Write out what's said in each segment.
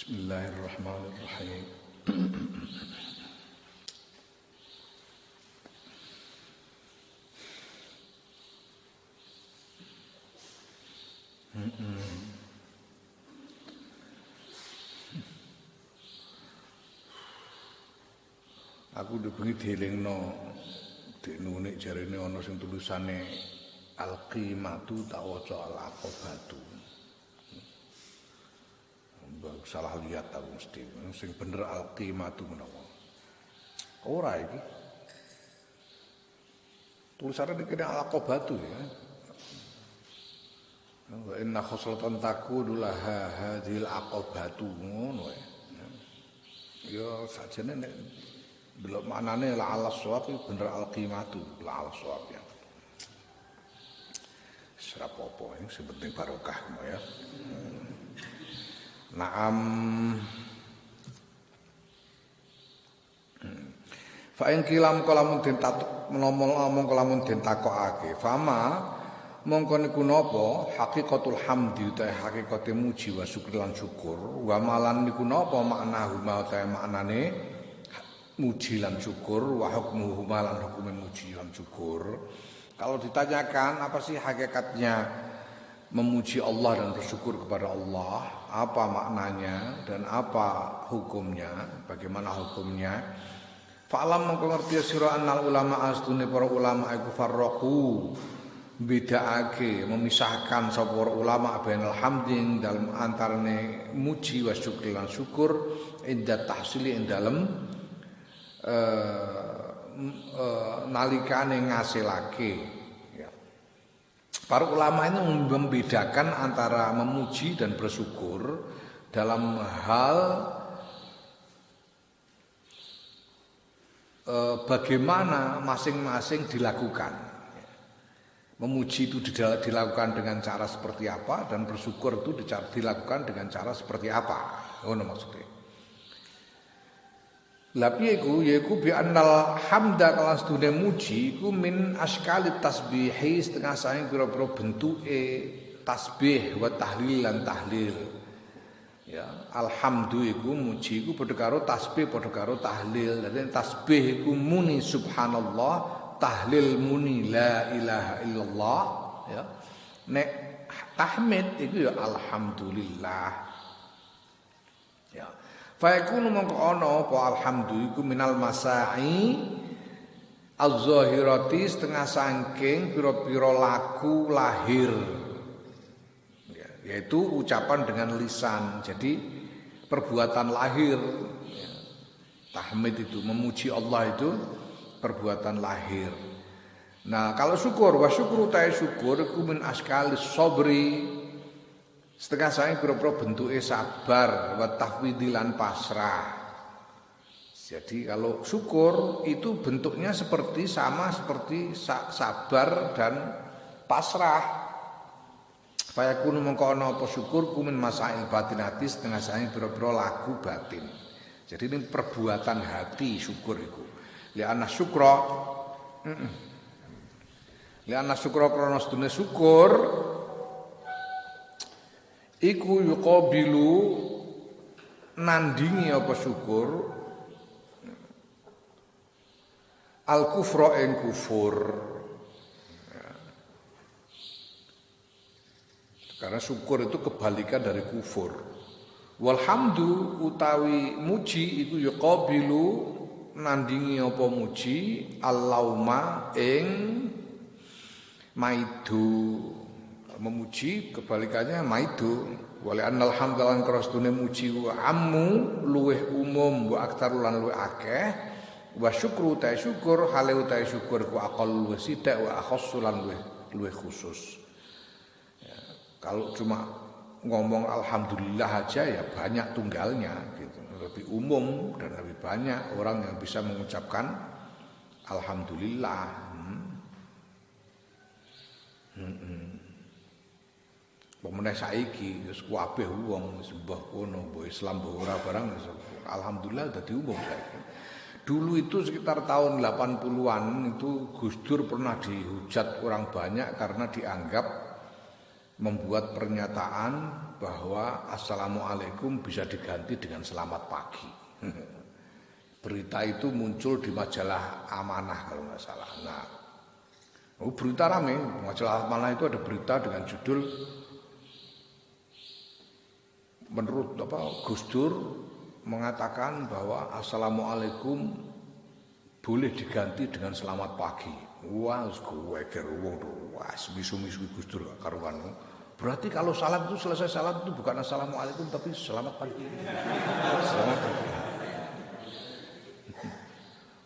Bismillahirrahmanirrahim. Aku dibengi dielingno dekne jarene ana sing tulisane al-qimatu tak waca al-aqabatu. Salah lihat aku mesti sing bener al-qimatu menawa. Ora iki. Tulisannya dikene al-aqabatu ya. Wa inna khoslatan takunu laha hadhil aqabatu ngono ya. Ya sajane nek delok maknane la ala shawab bener al-qimatu la ala shawab ya. Serapopo ini sing penting barokah ya. Naam. Fa in kilam kalamun den menomong kalamun den takokake. Fama mongko niku napa hakikatul hamdi utahe hakikate muji wa syukur lan syukur. Wa malan niku napa maknahu utahe maknane muji lan syukur wa hukmuhu malan hukume muji lan syukur. Kalau ditanyakan apa sih hakikatnya memuji Allah dan bersyukur kepada Allah, apa maknanya dan apa hukumnya, bagaimana hukumnya? Fa'lam mengko ngerti sira annal ulama astune para ulama iku farraqu bedaake memisahkan sapa ulama bainal hamdin dalam antarane muji wa syukur lan syukur inda tahsili ing dalem nalikane ngasilake. Para ulama ini membedakan antara memuji dan bersyukur dalam hal bagaimana masing-masing dilakukan. Memuji itu dilakukan dengan cara seperti apa dan bersyukur itu dilakukan dengan cara seperti apa. Ngono maksudnya. Lapi yaiku bi annal hamda kalas dunia muji iku min askalit tasbihi setengah saing pira-pira bentuke tasbih wa tahlil lan tahlil. Ya, alhamdu iku muji iku padha karo tasbih padha karo tahlil. Dadi tasbih iku muni subhanallah, tahlil muni la ilaha illallah, ya. Nek tahmid iku ya alhamdulillah. Ya. Fa yakunu mongko ana apa alhamdu iku minal masai az-zahirati setengah saking pira-pira laku lahir. Ya, yaitu ucapan dengan lisan. Jadi perbuatan lahir. Ya. Tahmid itu memuji Allah itu perbuatan lahir. Nah, kalau syukur wa syukru ta syukur iku min askalis sabri setengah saking pira-pira bentuke sabar wa tafwidilan pasrah. Jadi kalau syukur itu bentuknya sama seperti sabar dan pasrah. Fayakunu mongko ana apa syukur kumin masail batinati setengah saking pira-pira laku batin. Jadi ini perbuatan hati syukur itu. Li'anna syukra krana sedune syukur iku yuqabilu nandingi apa syukur al-kufra ing kufur. Ya. Karena syukur itu kebalikan dari kufur. Walhamdu utawi muji iku yuqabilu nandingi apa muji al-lauma ing maidu. Memuji kebalikannya maidu. Wali annal hamdalan krastune muji wa ammu luweh umum wa aktar lan luweh akeh wa syukru ta syukur hale ta syukur ku aqal luweh sithik wa akhassu lan luweh khusus. Ya, kalau cuma ngomong alhamdulillah aja ya banyak tunggalnya gitu. Lebih umum dan lebih banyak orang yang bisa mengucapkan alhamdulillah. Pemeneh saiki wis kabeh wong sembah kono, mbok Islam mbok ora barang alhamdulillah dadi umum saiki. Dulu itu sekitar tahun 80-an itu Gus Dur pernah dihujat kurang banyak karena dianggap membuat pernyataan bahwa assalamualaikum bisa diganti dengan selamat pagi. Berita itu muncul di majalah Amanah kalau nggak salah. Nah, berita rame, majalah Amanah itu ada berita dengan judul menurut Gus Dur mengatakan bahwa assalamualaikum boleh diganti dengan selamat pagi. Wah, gue kira wah, misu-misu Gus Dur karuan. Berarti kalau salat itu selesai salat itu bukan assalamualaikum tapi selamat pagi. Selamat pagi.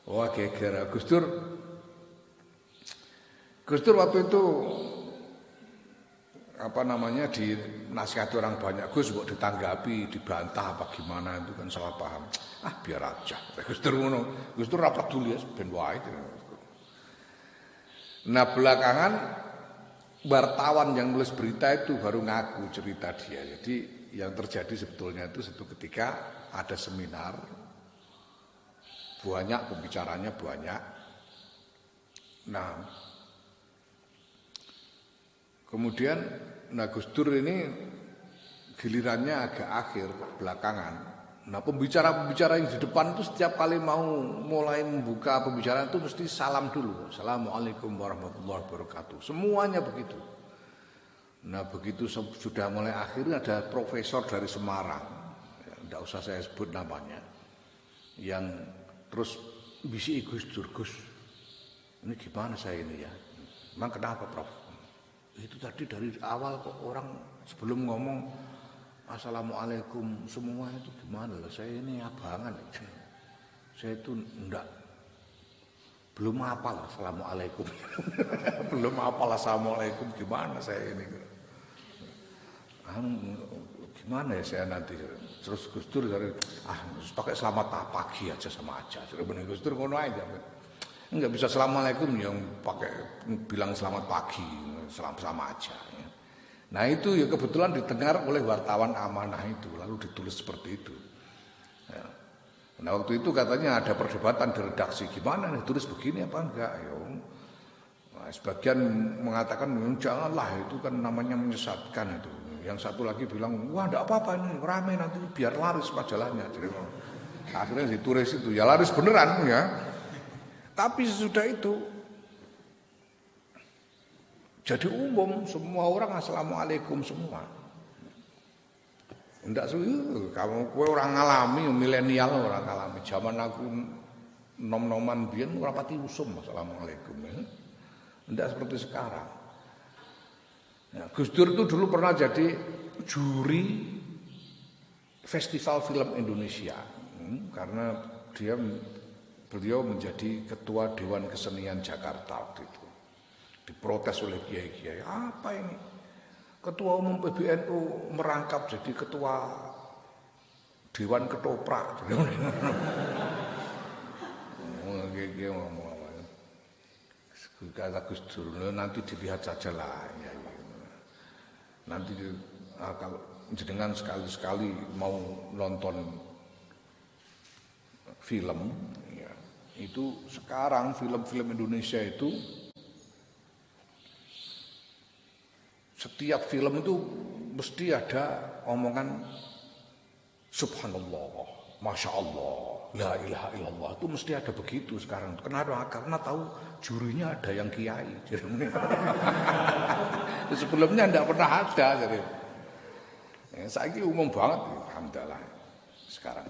Wah, kira Gus Dur waktu itu dinasihati orang banyak, Gus kok ditanggapi, dibantah apa gimana, itu kan salah paham. Biar aja. Gus Dur ngono. Gus Dur rapat dulu ya ben wae. Nah, belakangan wartawan yang nulis berita itu baru ngaku cerita dia. Jadi yang terjadi sebetulnya itu satu ketika ada seminar, banyak pembicaranya banyak. Nah, kemudian Gus Dur ini gilirannya agak akhir belakangan. Nah, pembicara-pembicara yang di depan itu setiap kali mau mulai membuka pembicaraan itu mesti salam dulu. Assalamualaikum warahmatullahi wabarakatuh. Semuanya begitu. Nah, begitu sudah mulai akhir ada profesor dari Semarang. Tidak usah saya sebut namanya. Yang terus bisi Gus Dur, Gus, ini gimana saya ini ya? Emang kenapa, Prof? Itu tadi dari awal kok orang sebelum ngomong assalamualaikum semua itu gimana lah, saya ini abangan, saya itu belum hafal assalamualaikum. Belum hafal assalamualaikum, gimana saya ini, gimana ya saya nanti. Terus Gus Dur pakai selamat pagi aja sama aja. Bener Gus Dur ngono aja. Enggak bisa assalamualaikum yang pakai bilang selamat pagi, sama aja. Nah, itu ya kebetulan didengar oleh wartawan Amanah itu, lalu ditulis seperti itu. Ya. Nah, waktu itu katanya ada perdebatan di redaksi, gimana nih tulis begini apa enggak? Nah, sebagian mengatakan janganlah, itu kan namanya menyesatkan itu. Yang satu lagi bilang, wah enggak apa-apa ini, rame nanti biar laris majalahnya. Jadi, akhirnya ditulis itu, ya laris beneran ya. Tapi sesudah itu jadi umum, semua orang assalamualaikum semua. Enggak kowe orang ngalami, milenial orang ngalami. Zaman aku nom-noman biyen ora pati usum assalamualaikum. Enggak seperti sekarang. Nah, Gus Dur itu dulu pernah jadi juri Festival Film Indonesia. Karena beliau menjadi ketua Dewan Kesenian Jakarta waktu itu. Diprotes oleh kiai-kiai, apa ini? Ketua Umum PBNU merangkap jadi ketua Dewan Ketoprak. Kata Gus Dur, nanti dilihat saja lah. Ya. Nanti kalau jenengan sekali-sekali mau nonton film, ya, itu sekarang film-film Indonesia itu setiap film itu mesti ada omongan subhanallah, masya Allah, la ilaha illallah, itu mesti ada begitu sekarang. Kenapa? Karena tahu jurinya ada yang kiai. Sebelumnya tidak pernah ada. Jadi, saya ini umum banget, alhamdulillah sekarang.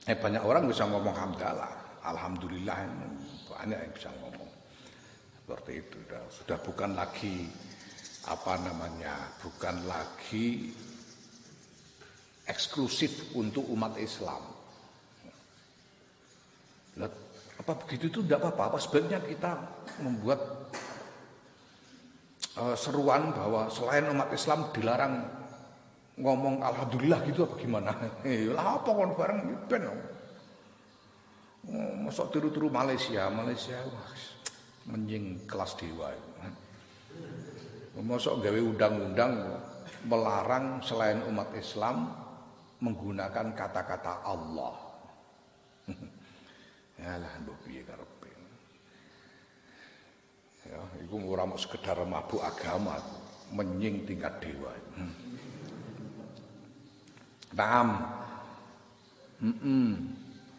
Banyak orang bisa ngomong hamdalah, alhamdulillah, banyak yang bisa ngomong seperti itu. Sudah bukan lagi bukan lagi eksklusif untuk umat Islam. Apa begitu itu tidak apa-apa. Sebenarnya kita membuat seruan bahwa selain umat Islam dilarang ngomong alhamdulillah gitu apa gimana? Lah apa kon bareng ben. Masuk tiru-tiru Malaysia wah, menjing kelas dewa. Masuk gawe undang-undang melarang selain umat Islam menggunakan kata-kata Allah. Yalah mbok piye karepe. Ya, iku ora mung sekedar mabuk agama. menying tingkat dewa. Naam.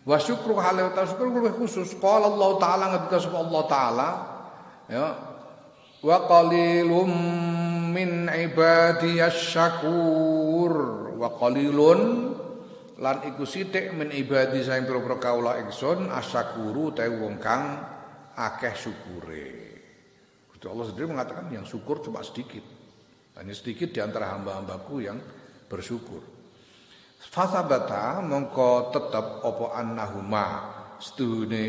Wa syukru halal ta syukur luwih khusus. Qala Allah taala ngendika sapa Allah taala ya wa qalilum min ibadiyasy syakur wa qalilun lan iku sithik min ibadi saing pira-pira kaula ingsun asyakuru ta wong kang akeh syukure. Gusti Allah sendiri mengatakan yang syukur cuma sedikit. Hanya sedikit di antara hamba-hambaku yang bersyukur. Fasabata mongko tetep apa annahuma setuhune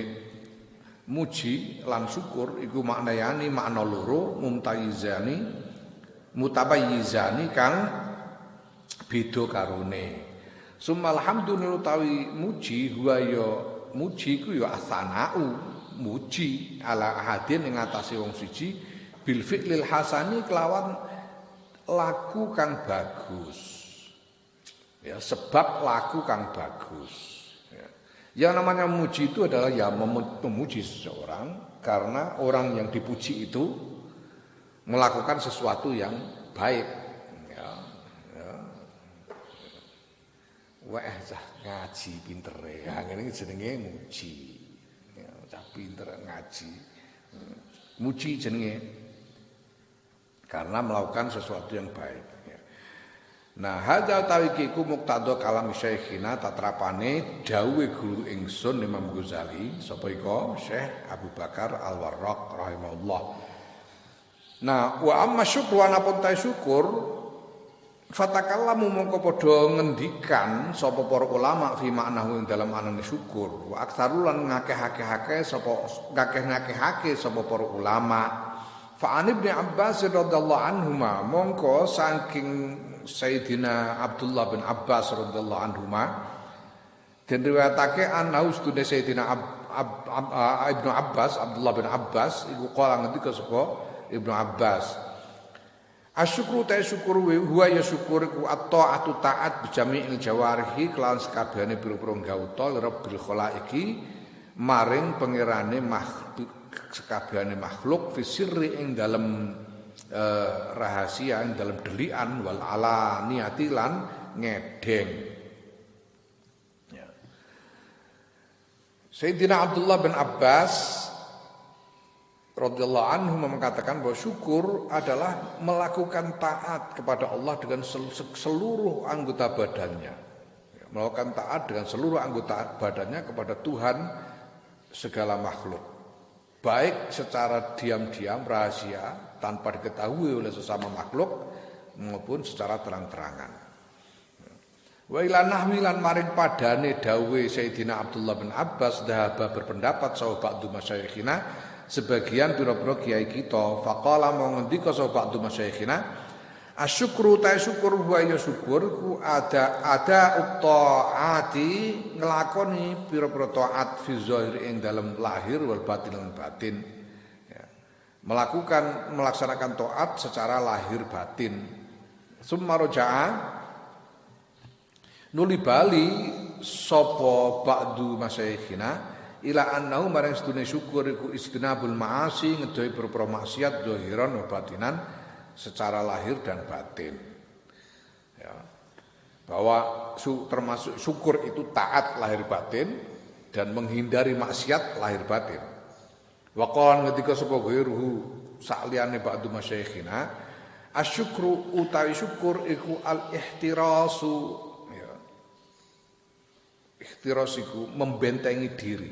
muji lan syukur iku maknayani makna loro mutabayyizani kang beda karone. Summal hamdulillah utawi muji huwa ya muji ku ya asanau muji ala ahadin ing atase wong siji bil fi'lil hasani kelawan laku kang bagus. Ya, sebab laku kang bagus. Ya. Yang namanya muji itu adalah ya memuji seseorang karena orang yang dipuji itu melakukan sesuatu yang baik. Ya, ya. Wah, ngaji pinter ya, ini jenenge muji. Ya, cah pinter ngaji. Muji jenenge karena melakukan sesuatu yang baik. Nah, hadza tawikiku muqtada kalam syekhina tatrapane dawuhe guru ingsun Imam Ghazali sapa iku Syekh Abu Bakar Al-Warraq rahimahullah. Nah, wa amma syukru anapun ta syukur fatakallamu mongko padha ngendikan sapa para ulama fi maknahu ing dalam anane syukur. Wa aktsarulan ngakeh-akeh sapa para ulama. Fa an Ibnu Abbas radhiyallahu anhuma mongko saking Sayyidina Abdullah bin Abbas radhiyallahu anhuma den riwayatake ana ustune Sayyidina Ibnu Abbas Abdullah bin Abbas iku kala ngendika sapa Ibnu Abbas asyukru ta syukur huwa ya syukur iku at-ta'atu ta'at bijami'il jawarihi kelawan sakabehane pira-pira gauta rabbil khalaiqi maring pangerane makhluk sakabehane makhluk fi sirri ing dalem rahasia yang dalam delian wal ala niatilan ngedeng. Ya. Sayyidina Abdullah bin Abbas radhiyallahu anhu mengatakan bahwa syukur adalah melakukan taat kepada Allah dengan seluruh anggota badannya. Ya, melakukan taat dengan seluruh anggota badannya kepada Tuhan segala makhluk. Baik secara diam-diam rahasia tanpa diketahui oleh sesama makhluk maupun secara terang-terangan. Wa ila nahwi lan maring padane dawuhe Sayyidina Abdullah bin Abbas dhahaba berpendapat sahabat ba'du masyayikhina sebagian pira-pira kiai kita faqala mau ngendika sahabat ba'du masyayikhina asyukru ta syukur wa ya syukur ku ada taati nglakoni pira-pira taat fi zahir ing dalam lahir wal batin lan batin ya. Melaksanakan taat secara lahir batin summa raja'a nuli bali sapa ba'du masyayikhina ila annahu marang sedune syukur iku istinabul ma'asi ngedohi pira-pira maksiat zahiran wa batinan secara lahir dan batin ya. Bahwa termasuk syukur itu taat lahir batin dan menghindari maksiat lahir batin. Waqalan ketika sapa ghairuhu sakliyane ba'du masyayikhina asyukru utawi syukur iku al-ihtirasu ya. Ihtiras iku membentengi diri.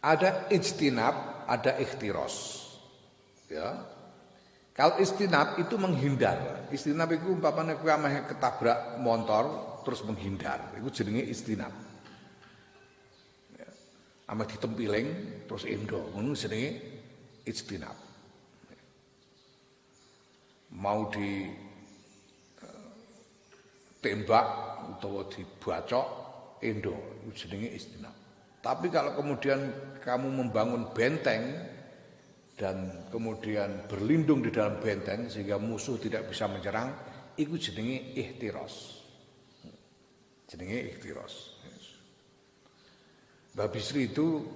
Ada ijtinab, ada ihtiras ya. Kalau istinab itu menghindar. Istinab itu umpamanya kowe ameh ketabrak motor terus menghindar. Itu jenenge istinab. Ya. Ameh ditempiling terus endo, ngono jenenge istinab. Mau ditembak utawa dibacok endo, itu jenenge istinab. Tapi kalau kemudian kamu membangun benteng dan kemudian berlindung di dalam benteng sehingga musuh tidak bisa menyerang, itu jenenge ihtiras. Jenenge ihtiras. Mbak Bisri itu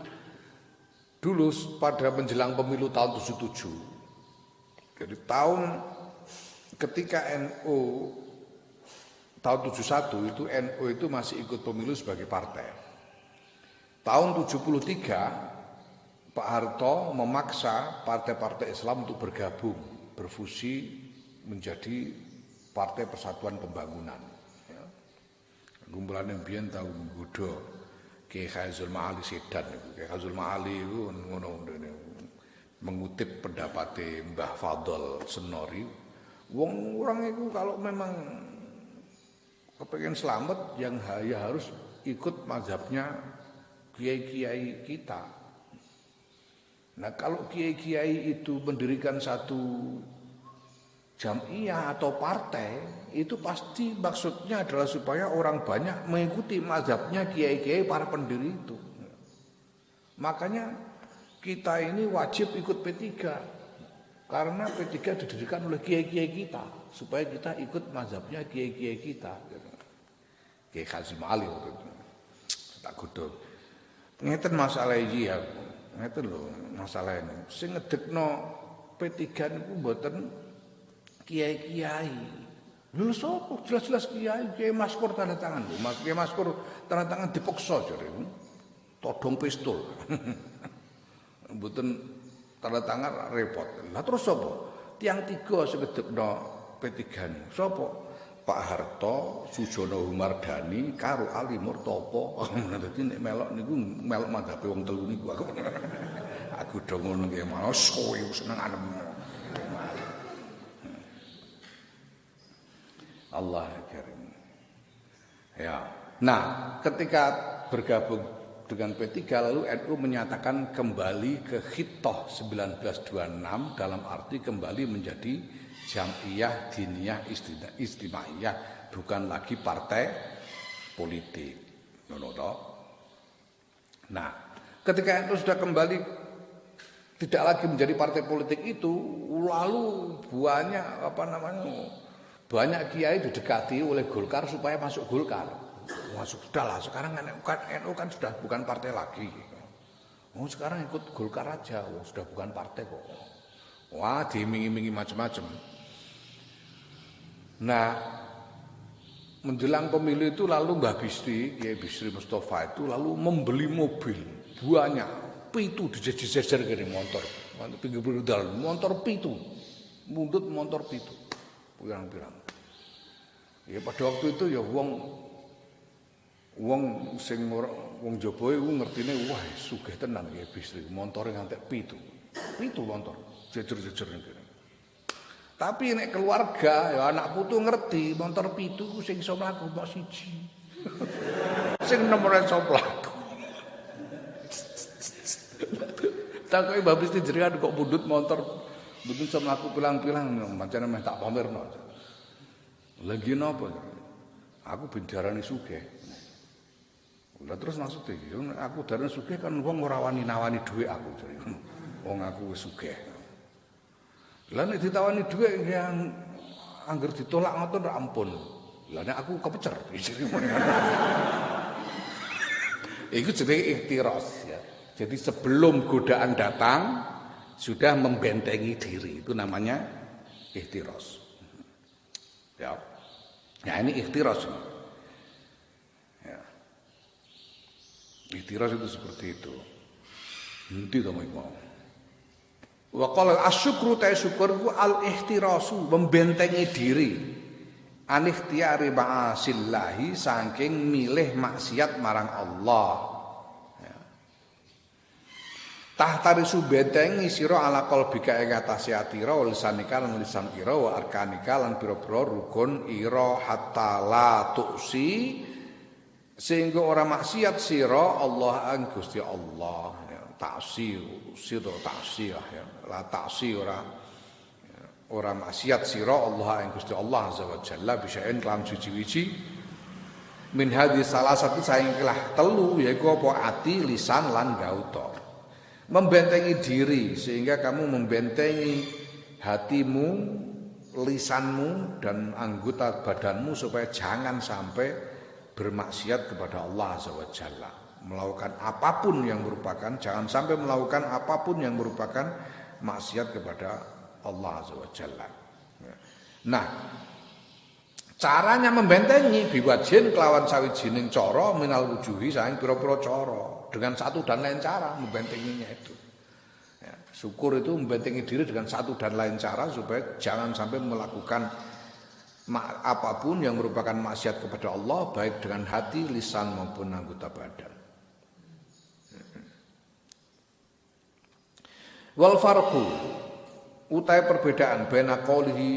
dulu pada menjelang pemilu tahun 77 Jadi ketika tahun 71 itu NU itu masih ikut pemilu sebagai partai. Tahun 73 Pak Harto memaksa partai-partai Islam untuk bergabung, berfusi menjadi Partai Persatuan Pembangunan. Ya. Kumpulan yang biyen tahu nggodha Kiai Khazul Ma'ali Sedan. Kiai Khazul Ma'ali itu mengutip pendapat Mbah Fadl Senori, orang itu kalau memang kepengen selamat yang harus ikut mazhabnya kiai-kiai kita. Nah kalau kiai-kiai itu mendirikan satu jamiah atau partai, itu pasti maksudnya adalah supaya orang banyak mengikuti mazhabnya kiai-kiai para pendiri itu. Makanya kita ini wajib ikut P3 karena P3 didirikan oleh kiai-kiai kita supaya kita ikut mazhabnya kiai-kiai kita. Kiai Hasyim Ali waktu itu tak godho. Ngeten masalah iki ya. Ngeten lho masalah ini. Sing ngedekno P3 niku mboten kiai-kiai. Lho sapa jelas-jelas kiai Maskur tanda tangan lho. Kiai Maskur tanda tangan dipaksa jare. Todong pistol. Mboten tanda tangan repot. Lah terus sapa? Tiang tiga sing ngedekno P3 niku. Sapa? Pak Harto, Sujono Humardani, karo Ali Murtopo. Dadi nek melok niku melok madhape wong telu niku aku. Aku do ngono nggih mau kowe seneng anem. Allah karim. Ya. Nah, ketika bergabung dengan P3 lalu NU menyatakan kembali ke Khittah 1926 dalam arti kembali menjadi Jam'iyah Diniyah Istimaiyah, bukan lagi partai politik. Nah, ketika NU sudah kembali tidak lagi menjadi partai politik itu, lalu banyak kiai didekati oleh Golkar supaya masuk Golkar. Sudahlah, sekarang NU kan sudah bukan partai lagi. Sekarang ikut Golkar aja, sudah bukan partai kok. Wah, diiming-imingi macam-macam. Nah, menjelang pemilu itu lalu Mbah Bisri, Kiai Bisri Mustafa itu lalu membeli mobil banyak, pitu dijejer-jejer kene motor pinggir-pinggir dalan, motor pitu, mundut motor pitu, pirang-pirang. Ya pada waktu itu ya wong sing wong jaba iku ngertine wah sugih tenan Kiai Bisri, montore ngantek pitu motor jejer-jejer kene. Tapi nek keluarga ya anak putu ngerti motor pitu ku sing iso mlaku mok siji. Sing nomor iso mlaku. Takoki Mbah Bisri jenengan kok mundut motor mboten iso mlaku pilang-pilang pancen meh tak pamerno. Lagi napa? Aku bendarane sugih. Lah terus maksudnya aku darane sugih kan wong ora wani nawani dhuwit aku jare. Wong aku wis sugih. Lah nek ditawani dhuwit yang angger ditolak ngoten ra ampun. Lah nek aku kepecer. Iku jenenge ikhtiras ya. Jadi sebelum godaan datang sudah membentengi diri. Itu namanya ikhtiras. Ya. Nah ini ikhtiras. Ya. Ikhtiras itu seperti itu. Nanti kamu mau. Wa qala asyukru ta syukurku al-ihtirasu membentengi diri an ikhtiyari ma'asillahi saking milih maksiat marang Allah ya. Tahtari subentengi sira ala qalbika ing atase atira lisanika lan lisan ira wa arkanika lan pira-pira rukun ira hatta la tuksi sehingga ora maksiat sira Allah ang Gusti Allah ya. Ta'si ya la ta'si ora maksiat sira Allah ing Gusti Allah azza wa jalla bisaen kelam suci-wici min hadis salah satu saing kelah telu yaiku apa ati lisan lan gauta membentengi diri sehingga kamu membentengi hatimu lisanmu dan anggota badanmu supaya jangan sampai bermaksiat kepada Allah azza wa jalla melakukan apapun yang merupakan jangan sampai melakukan apapun yang merupakan maksiat kepada Allah Azza wa Jalla. Nah, caranya membentengi biwajin kelawan sawijining cara minal wujuhi saing pira-pira cara, dengan satu dan lain cara membentenginya itu. Ya, syukur itu membentengi diri dengan satu dan lain cara supaya jangan sampai melakukan apapun yang merupakan maksiat kepada Allah baik dengan hati, lisan maupun anggota badan. Wal farqu utai perbedaan baina qaulihi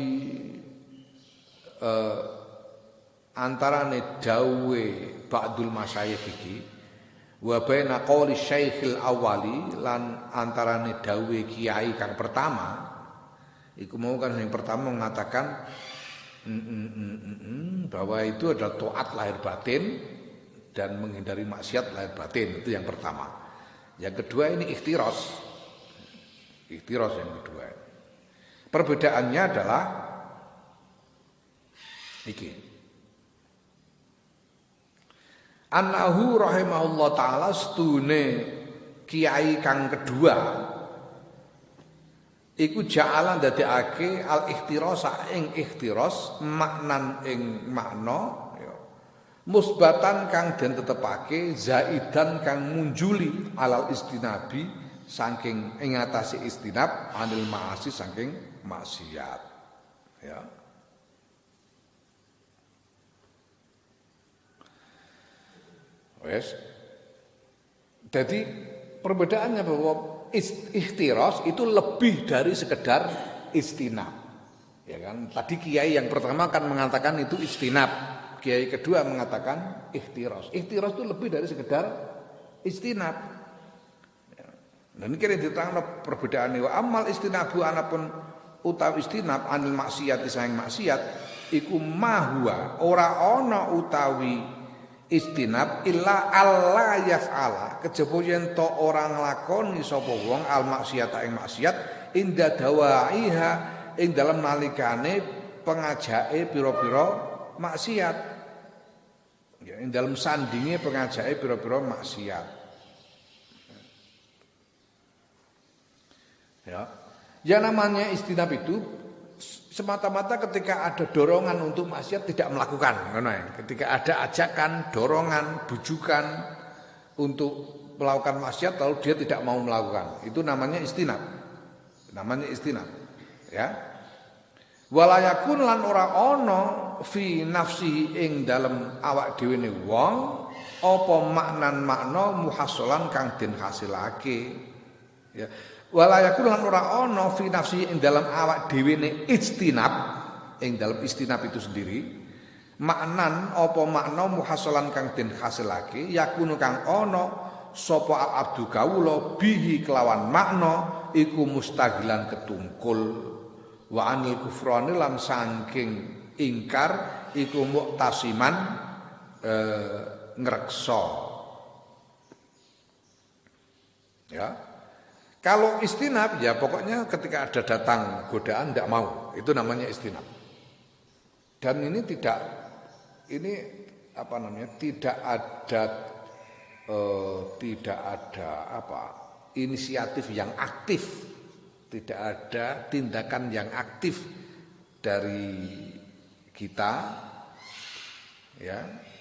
antarane dawe ba'dul masyayikh iki wa baina qauli syaikhil awali lan antarane dawe kiai kang pertama iku mau kan yang pertama mengatakan bahwa itu adalah taat lahir batin dan menghindari maksiat lahir batin, itu yang pertama. Yang kedua ini ikhtiras yang kedua. Perbedaannya adalah iki. Annahu rahimahullah taala stune kiai kang kedua iku ja'alan dadekake al ikhtirasa ing ikhtiras maknan ing makna ya. Musbatan kang den tetepake zaidan kang munjuli alal istinabi saking ing atase istinab anil ma'asi saking maksiat ya. Wes. Jadi perbedaannya bahwa ikhtiras itu lebih dari sekedar istinab. Ya kan? Tadi kiai yang pertama kan mengatakan itu istinab. Kiai kedua mengatakan ikhtiras. Ikhtiras itu lebih dari sekedar istinab. Ya. Dan ini kira diterangkan perbedaannya. Wa amal istinabu anapun utawi istinab anil maksiat saing maksiat iku mahwa ora ana utawi istinab illa alla yaf'ala kejaba yen to ora nglakoni sapa wong al maksiat ing maksiat inda dawaiha ing dalam nalikane pengajake pira-pira maksiat ya ing dalam sandinge pengajake pira-pira maksiat ya yang namanya istinab itu semata-mata ketika ada dorongan untuk maksiat tidak melakukan, ketika ada ajakan, dorongan, bujukan untuk melakukan maksiat lalu dia tidak mau melakukan, itu namanya istinab, ya. Walayakun lan ora ono fi nafsihi ing dalem awak dhewe ne wong apa maknan makna muhassalan kang den hasilake, ya. Walayakun lan ora ana fi nafsi ing dalam awak dhewe ne istinab ing dalam istinab itu sendiri maknan apa makna muhassalan kang den hasilake yakunu kang ana sapa al abdu kawula bihi kelawan makna iku mustahilan ketungkul wa anil kufrani lan saking ingkar iku muktasiman ngreksa ya. Kalau istinab ya pokoknya ketika ada datang godaan tidak mau, itu namanya istinab. Dan ini tidak ada inisiatif yang aktif, tidak ada tindakan yang aktif dari kita, ya.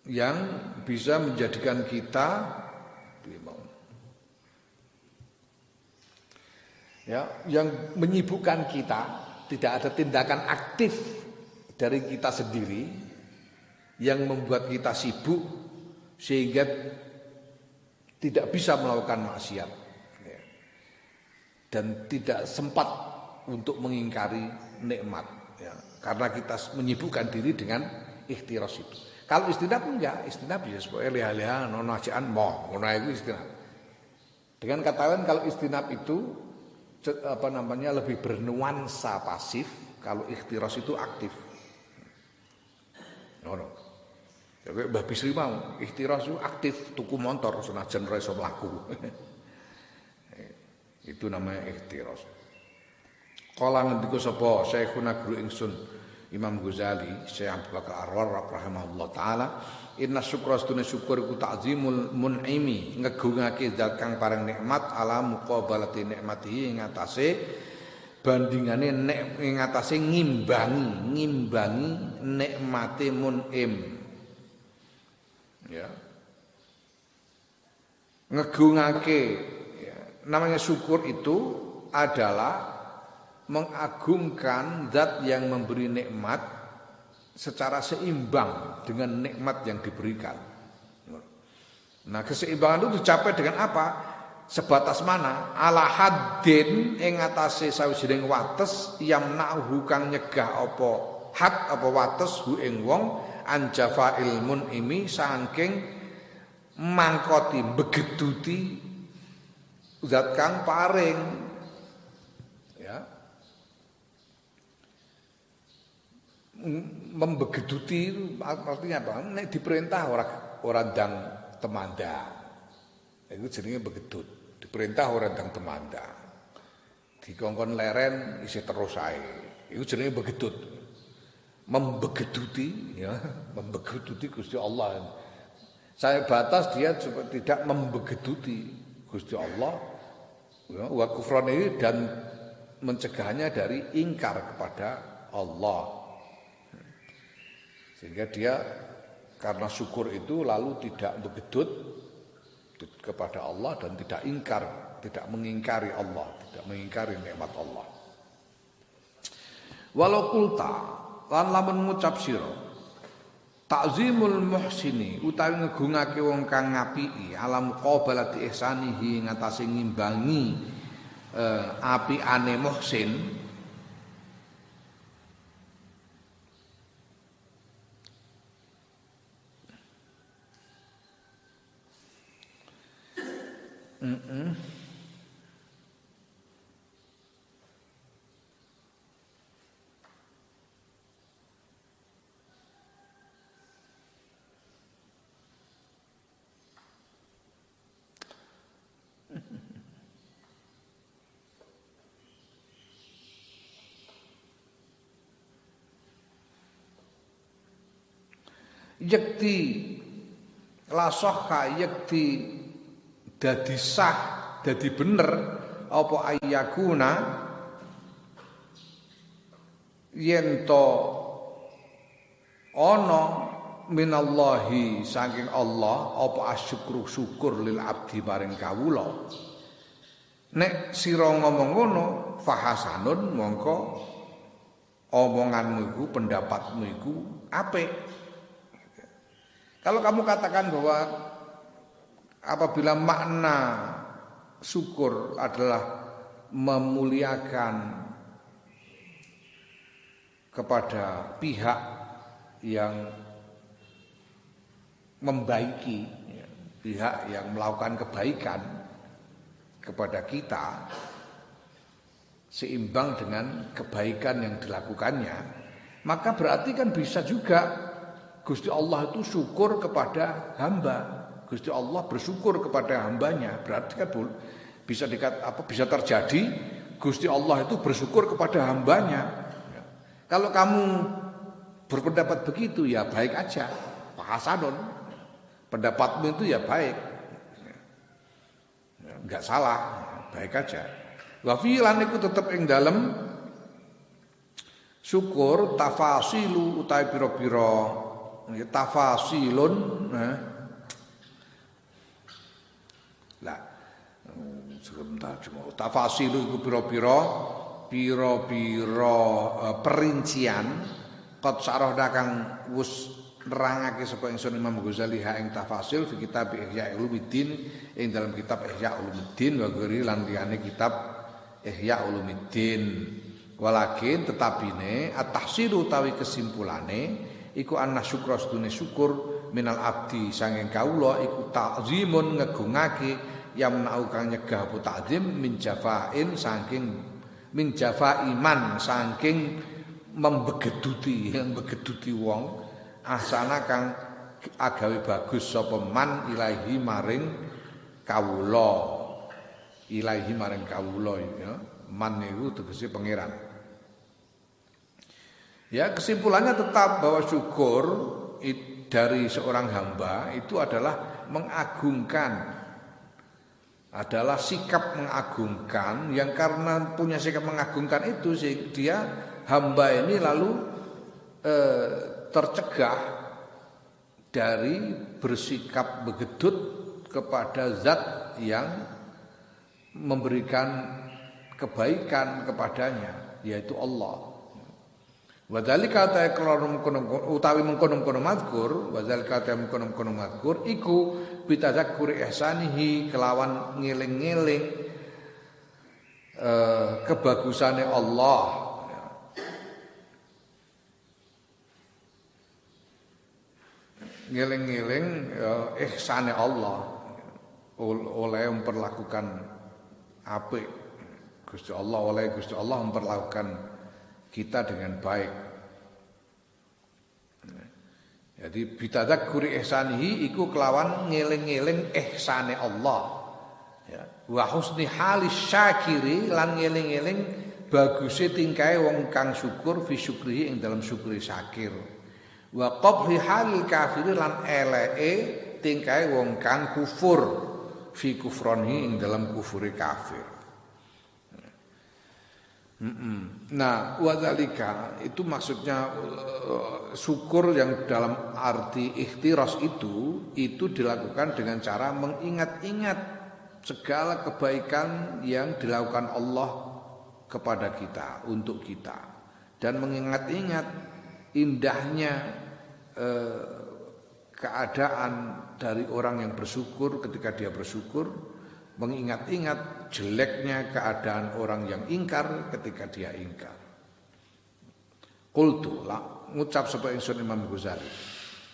Yang bisa menjadikan kita ya, yang menyibukkan kita, tidak ada tindakan aktif dari kita sendiri yang membuat kita sibuk sehingga tidak bisa melakukan maksiat ya. Dan tidak sempat untuk mengingkari nikmat ya, karena kita menyibukkan diri dengan ikhtiras itu. Kalau istinab enggak, istinab ya supaya lihat-lihat nono ajaan mau, ngono iku istinab. Dengan kata lain kalau istinab itu lebih bernuansa pasif, kalau ikhtiras itu aktif. Ngono. Ya kayak Mbah Bisri mau, ikhtiras itu aktif tuku motor senajan ora iso mlaku. Itu namanya ikhtiras. Kala ngendika sapa Syekhuna guru ingsun Imam Ghazali Syekh Abu Bakar Ar-Razi rahimahullah taala, inna syukra stune syukur iku ta'zimul mun'imi, ngegungake zat kang paring nikmat ala muqabalati nikmatihi ing atase bandingane ing atase ngimbangi nikmate mun'im. Ya. Ngegungake ya. Namanya syukur itu adalah mengagungkan zat yang memberi nikmat secara seimbang dengan nikmat yang diberikan. Nah, keseimbangan itu dicapai dengan apa? Sebatas mana? Ala haddin ing atase sawijining wates yamna'uhu kang nyegah apa had apa wates hu ing wong anjafa ilmun imi saking mangkoti begeduti zat kang paring, ya, membegeduti artinya apa? Nek diperintah ora ndang temanda, itu jenenge begedut. Diperintah ora ndang temanda, dikongkon leren isi terus ae, itu jenenge begedut. Membegeduti, ya, membegeduti Gusti Allah. Saya batas dia tidak membegeduti Gusti Allah, ya, wa kufrani, dan mencegahnya dari ingkar kepada Allah. Sehingga dia karena syukur itu lalu tidak begedut kepada Allah dan tidak ingkar, tidak mengingkari Allah, tidak mengingkari nikmat Allah. Walau kulta lan lamun ngucap sira ta'zimul muhsini utawi ngegungake wong kang ngapiki alam muqabalati ihsanihi ngatasi ngimbangi apiane muhsin, yakti lasohka yakti dadi sah dadi bener apa ayyakuna yen to ana minallahi saking Allah apa asyukru syukur lil abdi paring kawula. Nek sira ngomong ngono fahasanun mongko omonganmu iku pendapatmu iku apik. Kalau kamu katakan bahwa apabila makna syukur adalah memuliakan kepada pihak yang membaiki, pihak yang melakukan kebaikan kepada kita seimbang dengan kebaikan yang dilakukannya, maka berarti kan bisa juga Gusti Allah itu syukur kepada hamba. Gusti Allah bersyukur kepada hambanya. Berarti kan bisa bisa terjadi Gusti Allah itu bersyukur kepada hambanya. Kalau kamu berpendapat begitu ya baik aja, Pak Hasanun. Pendapatmu itu ya baik, enggak salah, baik aja. Wa fi'lan iku tetep ing dalem syukur tafasilu utawi pira-pira tafasilun, lah sebentar cuma tafasilu iku pira-pira perincian qad sarahda kang wis nerangake sapa ingsun Imam Ghazali ha ing tafasil fi kitab Ihya Ulumuddin ing dalam kitab Ihya Ulumuddin wa ghairi lan liyane kitab Ihya Ulumuddin. Walakin tetapine at-tahsilu utawi kesimpulane iku anna syukra sedune syukur minal abdi sanging kawula iku ta'zimun ngegungake yamna'u kang nyegah apa ta'zim min jafain saking min jafa iman saking membegeduti yang begeduti wong asana kang agawe bagus sapa man ilahi maring kawula ya man niku tegese pangeran. Ya, kesimpulannya tetap bahwa syukur dari seorang hamba itu adalah mengagungkan, adalah sikap mengagungkan, yang karena punya sikap mengagungkan itu dia hamba ini lalu tercegah dari bersikap begedut kepada zat yang memberikan kebaikan kepadanya, yaitu Allah. Wadzalika utawi mengkono-kono mazkur, wadzalika mengkono-kono mazkur iku bitadzakkuri ihsanihi, kelawan ngeling-ngeling kebagusane Allah. Ngeling-ngeling ihsane Allah oleh memperlakukan apik. Gusti Allah memperlakukan kita dengan baik. Jadi bitadzakkuri ihsanihi iku kelawan ngeling-ngeling ihsane Allah. Ya. Wa husni halis syakiri, lan ngeling-ngeling baguse tingkahe wong kang syukur fi syukrihi ing dalam syukuri syakir. Wa qabhi halil kafiri, lan eleke tingkahe wong kang kufur fi kufronihi ing dalam kufure kafir. Nah, wadzalika itu maksudnya syukur yang dalam arti ikhtiras itu dilakukan dengan cara mengingat-ingat segala kebaikan yang dilakukan Allah kepada kita, untuk kita, dan mengingat-ingat indahnya keadaan dari orang yang bersyukur ketika dia bersyukur, mengingat-ingat jeleknya keadaan orang yang ingkar ketika dia ingkar. Qultu la ngucap sapa ingsun Imam Ghazali,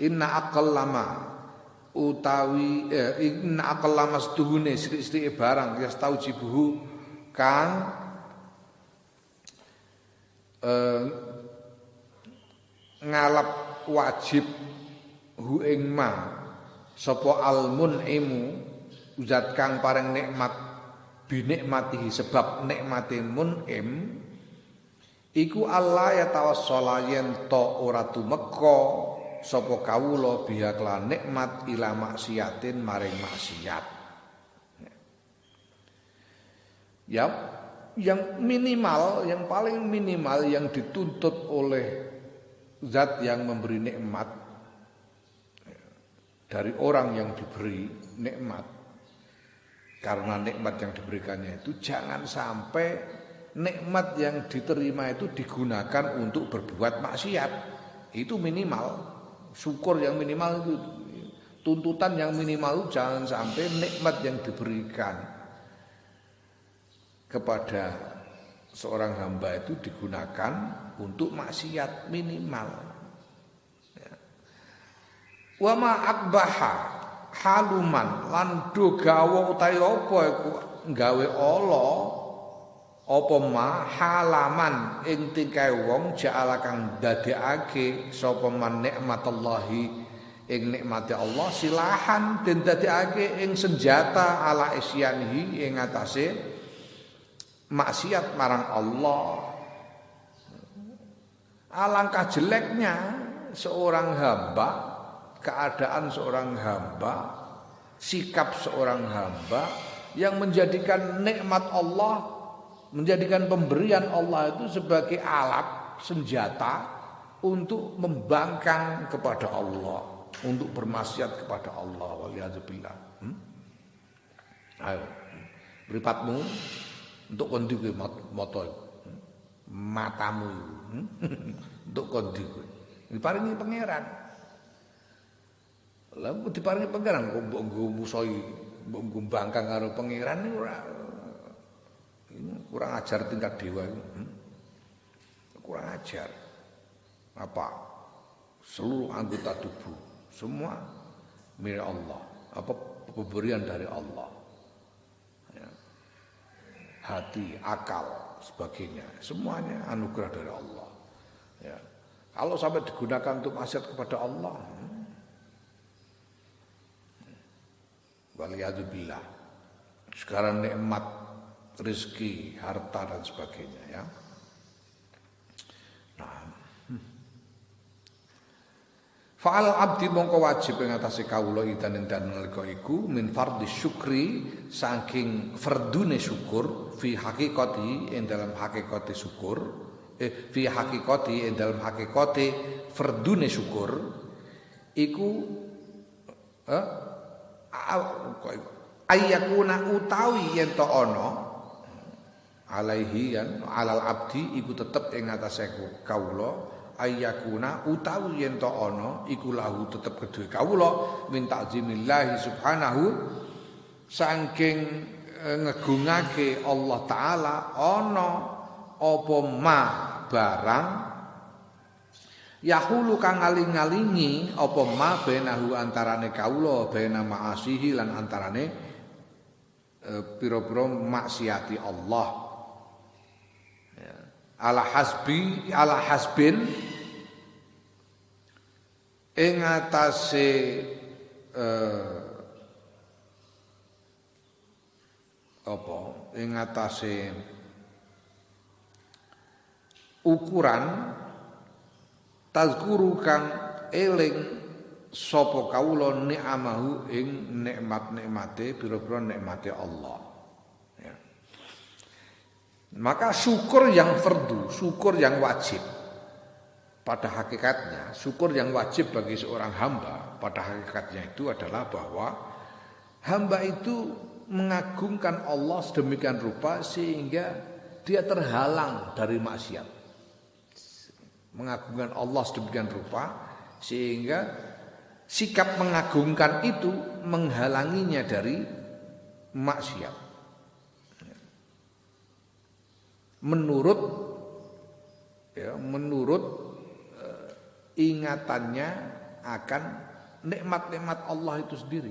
inna aqallama utawi inna aqallama setuhune sithik-sithike barang yastaujibuhu kang ngalap wajib hu ing ma sapa al-mun'imu, zat kang paring nikmat binikmatihi sebab nikmate mun'im, iku Allah ya tawassala yen to ora tumeka sapa kawula biha kelan nikmat ila maksiatin maring maksiat. Ya, yang minimal, yang paling minimal yang dituntut oleh zat yang memberi nikmat dari orang yang diberi nikmat, karena nikmat yang diberikannya itu jangan sampai nikmat yang diterima itu digunakan untuk berbuat maksiat. Itu minimal. Syukur yang minimal itu, tuntutan yang minimal itu jangan sampai nikmat yang diberikan kepada seorang hamba itu digunakan untuk maksiat, minimal. Wa ma akbaha haluman lan do gawa utawi apa iku gawe ala apa ma halaman ing tingkae wong ja'ala kang dadekake sapa man nikmatallahi ing nikmate Allah silahan den dadekake ing senjata ala isyanihi ing atase maksiat marang Allah. Alangkah jeleknya seorang hamba, keadaan seorang hamba, sikap seorang hamba yang menjadikan nikmat Allah, menjadikan pemberian Allah itu sebagai alat, senjata untuk membangkang kepada Allah, untuk bermaksiat kepada Allah. Waliyadzubillah. Ayo, mripatmu untuk kondi kowe moto matamu untuk kondi kowe diparingi pangeran. Lah diparingi pangeran kok mbok nggo musoi, mbok nggo bangkang karo pangeran ora. Kurang ajar tingkat dewa itu. Kurang ajar. Apa? Seluruh anggota tubuh semua milik Allah. Apa pemberian dari Allah. Ya. Hati, akal, sebagainya, semuanya anugerah dari Allah. Ya. Kalau sampai digunakan untuk maksiat kepada Allah, waliyadzubillah. Sekarang nikmat rezeki, harta dan sebagainya, ya. Nah, Fa'al abdi mongko wajib ing atase kawula idan nalika iku min fardhi syukri saking fardune syukur fi haqiqati ing dalam hakikate syukur fi haqiqati ing dalam hakikate fardune syukur iku ayyakuna utawi yen to ana alaihi yan alal abdi iku tetep ing atase kawula ayyakuna utawi yen to ana iku lahu tetep kedue kawula min ta'zimillah subhanahu saking ngegungake Allah taala ana apa ma barang yahulu kang ngaling-alingi apa ma benahu antarane kawula bena ma'asihi lan antarane pira-pira maksiati Allah ala hasbin ing atase ing atase ukuran tazkuru kang eling sapa kawula ni'amahu ing nikmat-nikmate pira-pira nikmate Allah. Maka syukur yang fardu, syukur yang wajib pada hakikatnya, syukur yang wajib bagi seorang hamba pada hakikatnya itu adalah bahwa hamba itu mengagungkan Allah sedemikian rupa sehingga dia terhalang dari maksiat. Mengagungkan Allah sedemikian rupa sehingga sikap mengagungkan itu menghalanginya dari maksiat. Menurut ingatannya akan nikmat-nikmat Allah itu sendiri.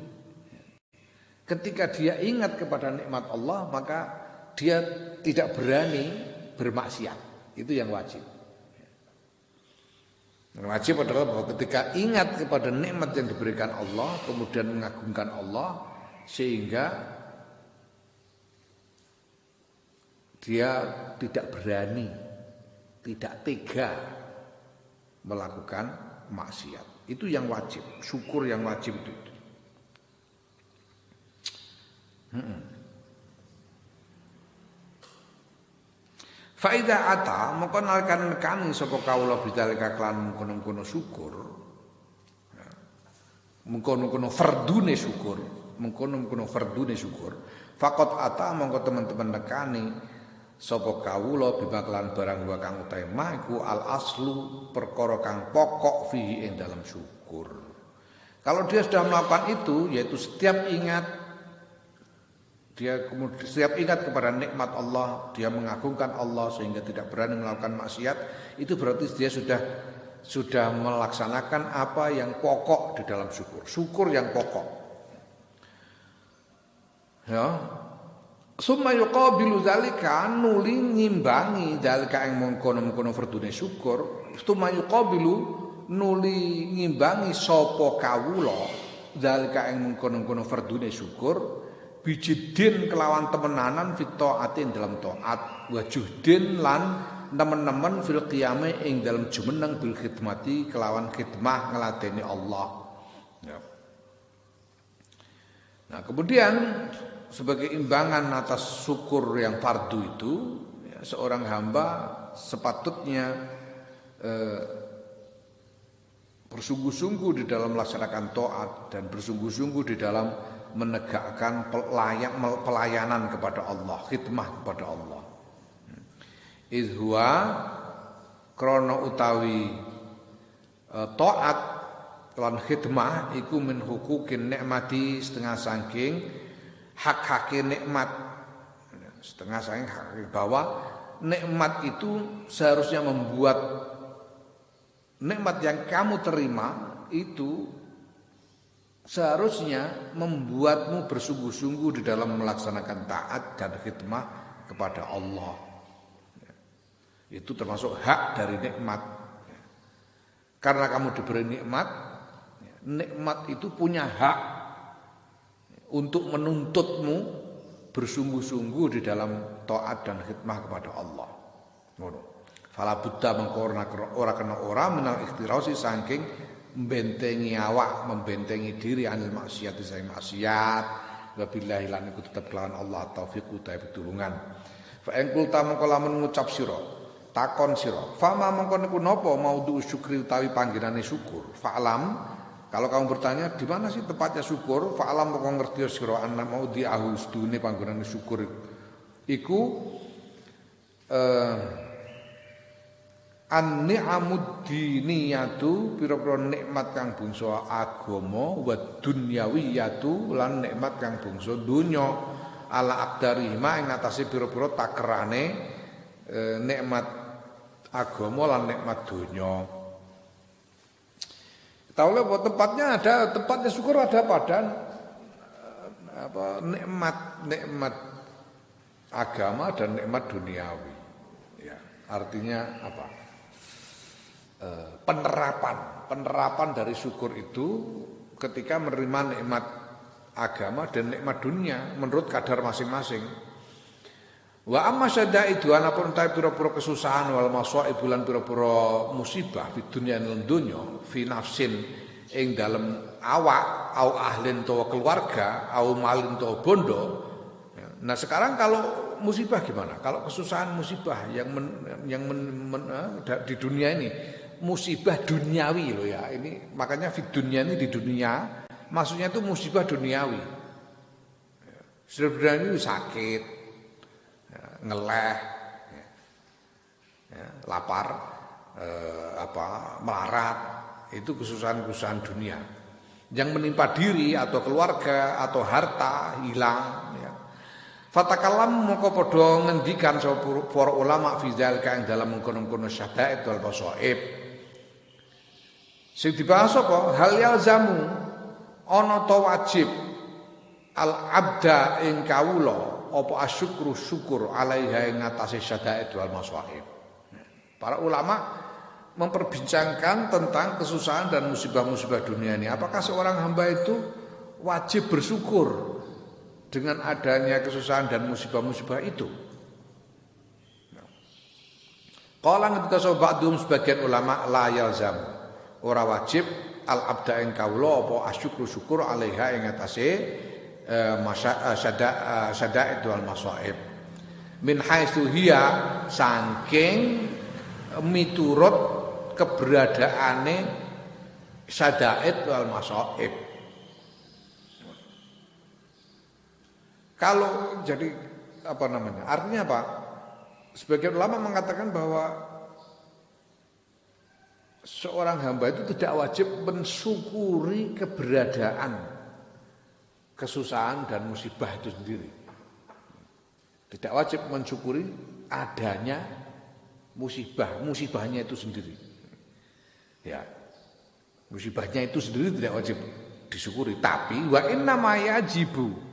Ketika dia ingat kepada nikmat Allah, maka dia tidak berani bermaksiat. Itu yang wajib. Yang wajib adalah bahwa ketika ingat kepada nikmat yang diberikan Allah, kemudian mengagungkan Allah, sehingga dia tidak berani, tidak tega melakukan maksiat. Itu yang wajib, syukur yang wajib itu. Faida ata mongko nalika nekani sapa kawula bidalika klan mengkono-mengkono syukur. Mengkono-mengkono fardune syukur, mengkono-mengkono fardune syukur. Faqat ata mongko teman-teman nekani sapa kawula bibaklan barang wa kang utama iku al aslu perkara kang pokok fihi ing dalam syukur. Kalau dia sudah melakukan itu, yaitu setiap ingat kepada nikmat Allah, dia mengagungkan Allah sehingga tidak berani melakukan maksiat, itu berarti dia sudah melaksanakan apa yang pokok di dalam syukur. Syukur yang pokok. Ya. Summa yuqabilu zalika nuli ngimbangi zalika ing mengkono-mengkono fardune syukur. Summa yuqabilu nuli ngimbangi sapa kawula zalika ing mengkono-mengkono fardune syukur bijidin kelawan temenanan fit taatin dalam taat wajuhdin lan temen-temen fil qiyame ing dalam jumeneng bil khidmati kelawan khidmah ngladeni Allah. Ya. Nah, kemudian sebagai imbangan atas syukur yang fardu itu, ya, seorang hamba sepatutnya bersungguh-sungguh di dalam melaksanakan taat dan bersungguh-sungguh di dalam menegakkan pelayanan kepada Allah, khidmah kepada Allah. Izhuwa krana utawi taat lan khidmah iku min hukukin nikmati setengah saking hak-hak nikmat, setengah saking hak bahwa nikmat itu seharusnya membuat nikmat yang kamu terima itu seharusnya membuatmu bersungguh-sungguh di dalam melaksanakan taat dan khidmah kepada Allah. Itu termasuk hak dari nikmat. Karena kamu diberi nikmat, nikmat itu punya hak untuk menuntutmu bersungguh-sungguh di dalam taat dan khidmah kepada Allah. Ngono. Fala buddha mengko ora kena ora minal ikhtirasi saking membentengi awak, membentengi diri anil maksiat sang maksiat. Wa billahi lan iku tetep kelawan Allah taufiq utahe pitulungan. Fa in qulta mengko lamun ngucap sira, takon sira, fama mengko niku napa maudhu syukri utawi panggenane syukur. Fa'lam, kalau kamu bertanya di mana sih tempatnya syukur, fa'lam mengko ngerti sira ana maudhi ahustune panggenane syukur iku an-ni'amud diniyatu pira-pira nikmat kang bangsa agama wa dunyawiyatu lan nikmat kang bangsa donya ala aqdarihima ing atase pira-pira takerane nikmat agama lan nikmat donya. Tahu bahwa tempatnya ada, tempatnya syukur ada pada nikmat agama dan nikmat duniawi. Ya, artinya apa? Penerapan dari syukur itu ketika menerima nikmat agama dan nikmat dunia menurut kadar masing-masing. Wa amma syadaidu anapun ta pira-pira kesusahan wal masaib lan pira-pira musibah fi dunya lan donya fi nafsin ing dalem awak au ahlin utawa keluarga au malin utawa bondo. Nah sekarang kalau musibah gimana? Kalau kesusahan musibah di dunia ini musibah duniawi loh ya. Ini makanya di dunia ini di dunia maksudnya itu musibah duniawi. Sebenarnya ini sakit, ngeleh, lapar, melarat, itu kesusahan-kesusahan dunia. Yang menimpa diri atau keluarga atau harta hilang. Ya. Fatakalam moko padha ngendikan sapa para ulama fi zalika ing dalam mengkono-kono syada'id wal basaib. Sing dibahas apa? Hal yalzamu ana ta wajib al abda ing kawula apa asyukru syukur alaiha ing atase syada'id wal masaib. Para ulama memperbincangkan tentang kesusahan dan musibah-musibah dunia ini. Apakah seorang hamba itu wajib bersyukur dengan adanya kesusahan dan musibah-musibah itu? Qala ketika ba'dhum sebagian ulama la yalzam, ora wajib al abda ing kawula apa asyukru syukur alaiha ing atase syada'id wal masaib. Min haitsu hiya saking miturut keberadaane syada'id wal masaib. Kalau jadi apa namanya? Artinya apa? Sebagian ulama mengatakan bahwa seorang hamba itu tidak wajib mensyukuri keberadaan kesusahan dan musibah itu sendiri. Tidak wajib mensyukuri adanya musibahnya itu sendiri. Ya. Musibahnya itu sendiri tidak wajib disyukuri, tapi wa inna ma yajibu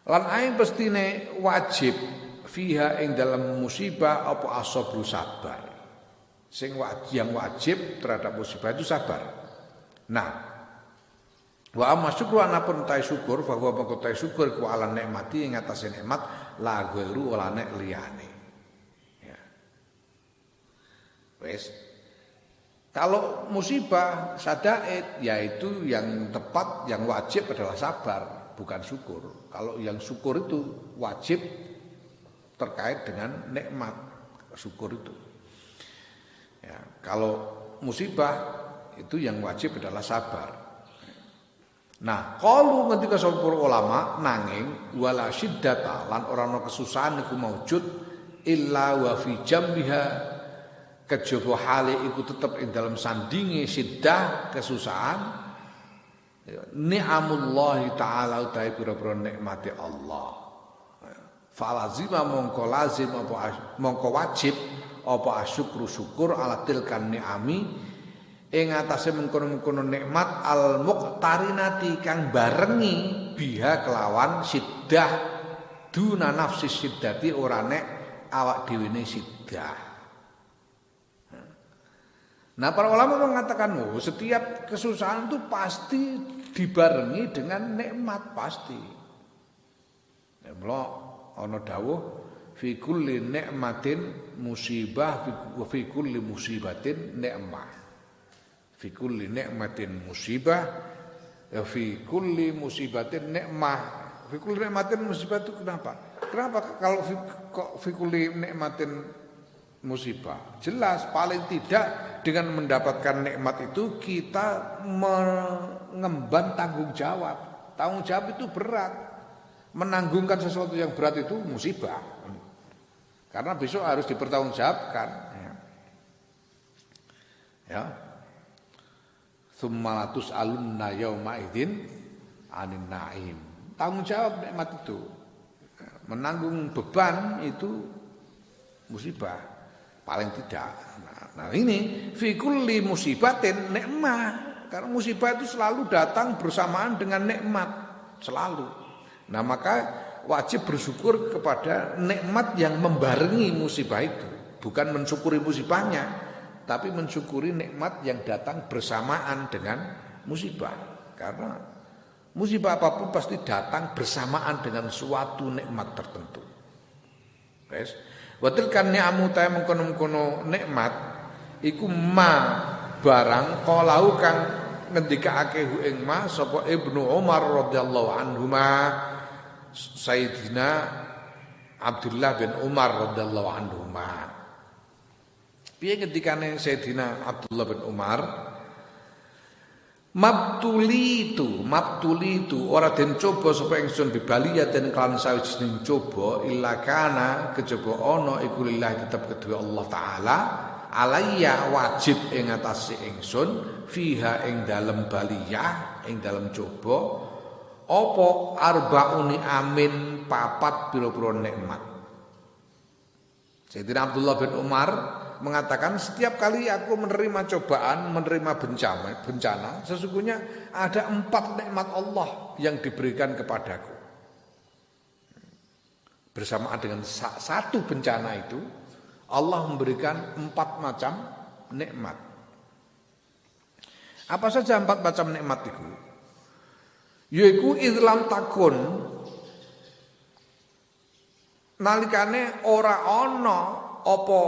lan aing pestine wajib fiha ing dalam musibah apa asabru sabar. Yang wajib terhadap musibah itu sabar. Nah, wa amma syukru anapun tai syukur bahwa mengko tai syukur ku ala nikmati ing atase nikmat la ghairu wala nek liyane. Ya. Wes. Kalau musibah syada'id yaitu yang tepat yang wajib adalah sabar, bukan syukur. Kalau yang syukur itu wajib terkait dengan nikmat syukur itu. Ya, kalau musibah itu yang wajib adalah sabar. Nah, qalu ketika sapa ulama nanging wala syiddata lan ora ana kesusahan iku maujud illa wa fi jambiha kejaba hale iku tetep ing dalam sandinge syiddah kesusahan ni'amullahi ta'ala utahe pira-pira nikmate Allah. Falazima mongko lazim apa mongko wajib apa asyukru syukur ala tilkan ni'ami ing atase mengkono-mengkono nikmat al muqtarinati kang barengi biha kelawan siddah duna nafsi siddati ora nek awak dhewe ne siddah. Nah, para ulama mengatakan setiap kesusahan itu pasti dibarengi dengan nikmat pasti. Ya mula ana dawuh fi kulli nikmatin musibah wa fi kulli musibatin nikmah. Fi kulli nikmatin musibah, ya fi kulli musibatin nikmah. Fi kulli nikmatin musibah itu kenapa? Kenapa kalau fi kulli nikmatin musibah? Jelas paling tidak dengan mendapatkan nikmat itu kita mengemban tanggung jawab. Tanggung jawab itu berat. Menanggungkan sesuatu yang berat itu musibah. Karena besok harus dipertanggungjawabkan. Ya. Tsumma latus'alunna yauma idzin 'anin na'im. Tanggung jawab nikmat itu. Menanggung beban itu musibah paling tidak. Nah ini fi kulli musibatin nikmah. Karena musibah itu selalu datang bersamaan dengan nikmat, selalu. Nah maka wajib bersyukur kepada nikmat yang membarengi musibah itu, bukan mensyukuri musibahnya, tapi mensyukuri nikmat yang datang bersamaan dengan musibah. Karena musibah apapun pasti datang bersamaan dengan suatu nikmat tertentu. Guys, watilkan ni'amu ta mengkono-kono nikmat iku ma barang qalau kang ngendikake hu ing ma sapa Ibnu Umar radhiyallahu anhuma Sayyidina Abdullah bin Umar radhiyallahu anhuma. Piye ngendikane Sayyidina Abdullah bin Umar? Mabtulitu ora den coba sapa ingsun bibaliyaten kan sawijining coba illa kana kejaba ana iku lillahi tetep kedue Allah taala alayya wajib ing atase ingsun fiha ing dalem baliyah ing dalem coba apa arbauni amin papat pira-pira nikmat. Sayyidina Abdullah bin Umar mengatakan setiap kali aku menerima cobaan, menerima bencana, sesungguhnya ada 4 nikmat Allah yang diberikan kepadaku. Bersamaan dengan satu bencana itu, Allah memberikan 4 macam nikmat. Apa saja 4 macam nikmat itu? Yaiku idlam takun nalikane ora ana apa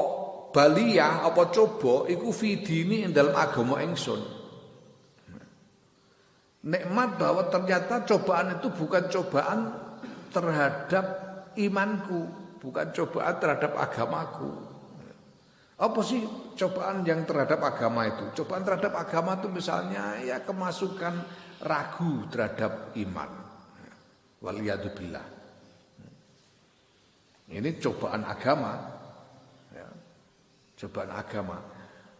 baliyah apa coba iku fidini ing dalam agama ingsun. Nikmat bahwa ternyata cobaan itu bukan cobaan terhadap imanku, bukan cobaan terhadap agamaku. Apa sih cobaan yang terhadap agama itu? Cobaan terhadap agama itu misalnya ya kemasukan ragu terhadap iman. Waliyadzubillah. Ini cobaan agama. Ya. Cobaan agama.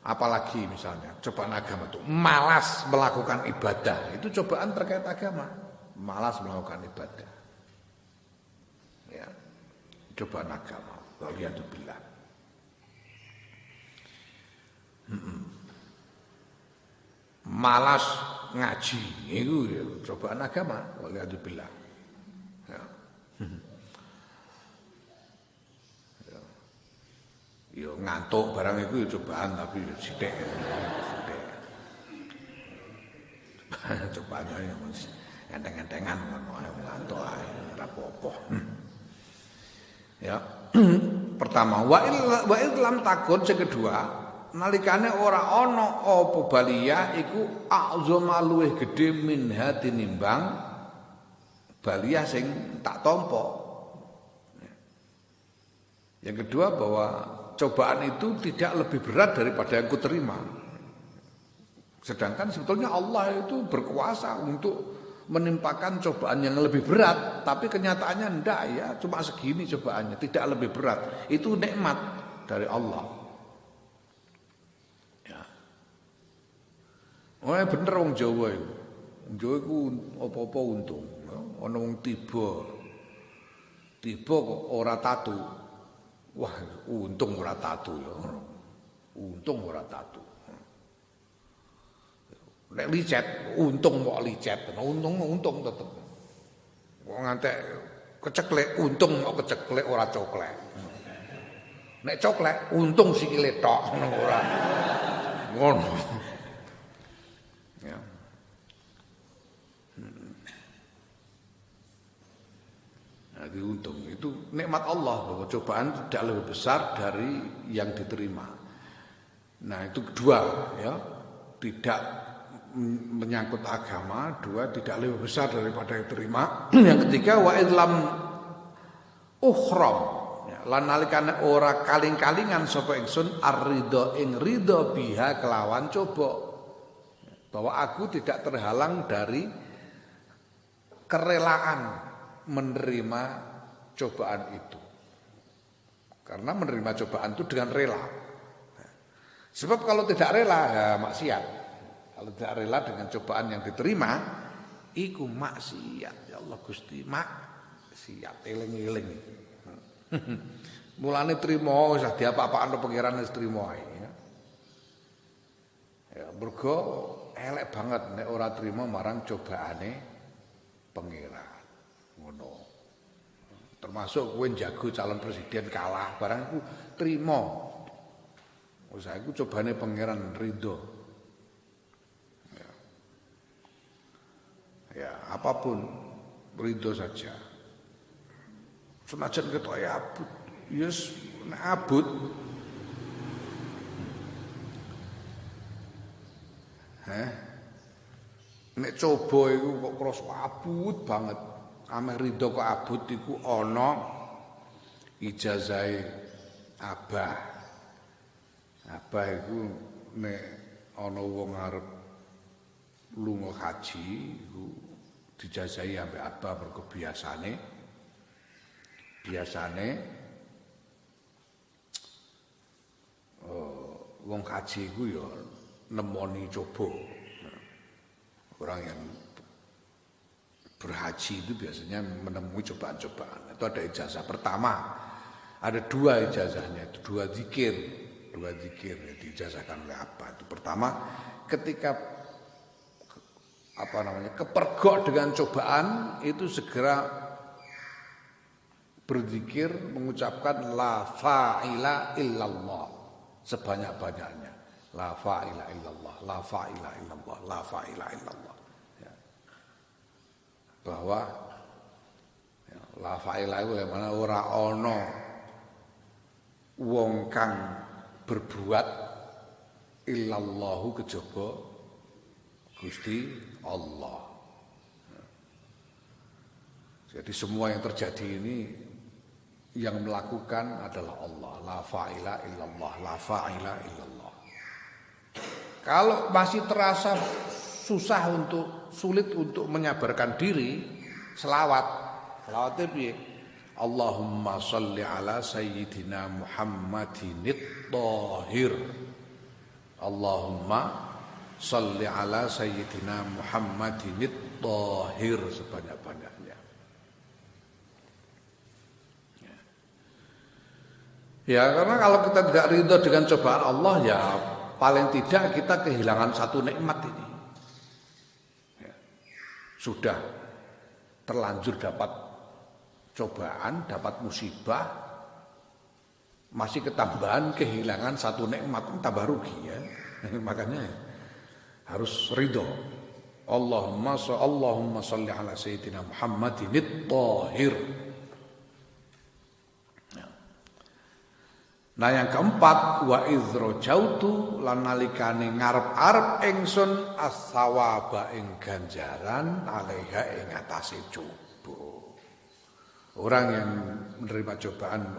Apalagi misalnya cobaan agama itu malas melakukan ibadah. Itu cobaan terkait agama. Malas melakukan ibadah. Ya. Cobaan agama. Waliyadzubillah. Malas ngaji itu ya cobaan agama. Waliyadzubillah. Ya. Ya ngantuk barang itu ya cobaan tapi ya sithik. Cobaan ya enteng-entengan ngono ae ngantuk ae ora apa-apa. Ya. Pertama wa lam takun sing kedua nalikane ora ana apa baliyah iku azama luwih gedhe minha tinimbang baliyah sing tak tampa. Yang kedua bahwa cobaan itu tidak lebih berat daripada yang kuterima. Sedangkan sebetulnya Allah itu berkuasa untuk menimpakan cobaan yang lebih berat, tapi kenyataannya enggak ya, cuma segini cobaannya, tidak lebih berat. Itu nikmat dari Allah. Oh bener wong Jawa iku. Wong Jawa iku apa-apa untung. Ana wong tiba kok ora tatu. Wah, untung ora tatu ya. Untung ora tatu. Nek licet, untung kok licet. Untung tetep. Kok ngantek keceklek, untung kok keceklek ora coklek. Nek coklek, untung sikile tok ngono ora. Ngono. Ya. Nah, untung itu nikmat Allah bahwa cobaan tidak lebih besar dari yang diterima. Nah itu kedua ya. tidak menyangkut agama, dua tidak lebih besar daripada yang terima. Yang ketiga wa idlam ukhram, lan nalikane ora kaling-kalingan sapa ingsun ar-ridha ing ridha biha kelawan coba, bahwa aku tidak terhalang dari kerelaan menerima cobaan itu. Karena menerima cobaan itu dengan rela. Sebab kalau tidak rela ya maksiat. Kalau tidak rela dengan cobaan yang diterima, iku maksiat. Ya Allah Gusti, maksiat eling-eling. Mulane trimo wis diapa-apakno pangeran wis trimo ae. Ya mergo elek banget nek ora trimo marang cobaane pangeran. Ngono. Termasuk kowe jago calon presiden kalah barang iku trimo. Wis aku cobane pangeran ridho. Ya, apapun ridho saja. Senajan ketok ya abut, yes abut. Nek coba iku kok krasa abut banget. Ameh ridho kok abut iku ana ijazahe abah. Abah iku nek ana wong arep lunga haji iku dijazahi ambek abah mergo biasane wong haji iku ya nemoni coba. Orang yang berhaji itu biasanya menemui cobaan-cobaan. Itu ada ijazah pertama, ada dua ijazahnya, itu dua zikir yang diijazahkan oleh apa? Itu pertama, ketika kepergok dengan cobaan itu segera berzikir mengucapkan la fa'ila illallah sebanyak-banyaknya. La fa'ila illallah, la fa'ila illallah, la fa'ila illallah. Ya. Bahwa ya, la fa'ila itu yang mana ora ana wong kang berbuat illallahu kejaba Gusti Allah. Ya. Jadi semua yang terjadi ini yang melakukan adalah Allah. La fa'ila illallah, la fa'ila illallah. Kalau masih terasa sulit untuk menyabarkan diri, selawatnya piye? Allahumma shalli ala sayyidina Muhammadinit thahir. Allahumma shalli ala sayyidina Muhammadinit thahir sebanyak-banyaknya. Ya, karena kalau kita tidak ridho dengan cobaan Allah, ya paling tidak kita kehilangan satu nikmat ini. Ya. Sudah terlanjur dapat cobaan, dapat musibah, masih ketambahan kehilangan satu nikmat, tambah rugi ya. Makanya harus ridho. Allahumma sholli ala sayyidina Muhammadinit thahir. Nah yang keempat wa izrojautu lan nalikane ngarep-arep ingsun as-sawaba ing ganjaran alaiha ing atase coba. Orang yang menerima cobaan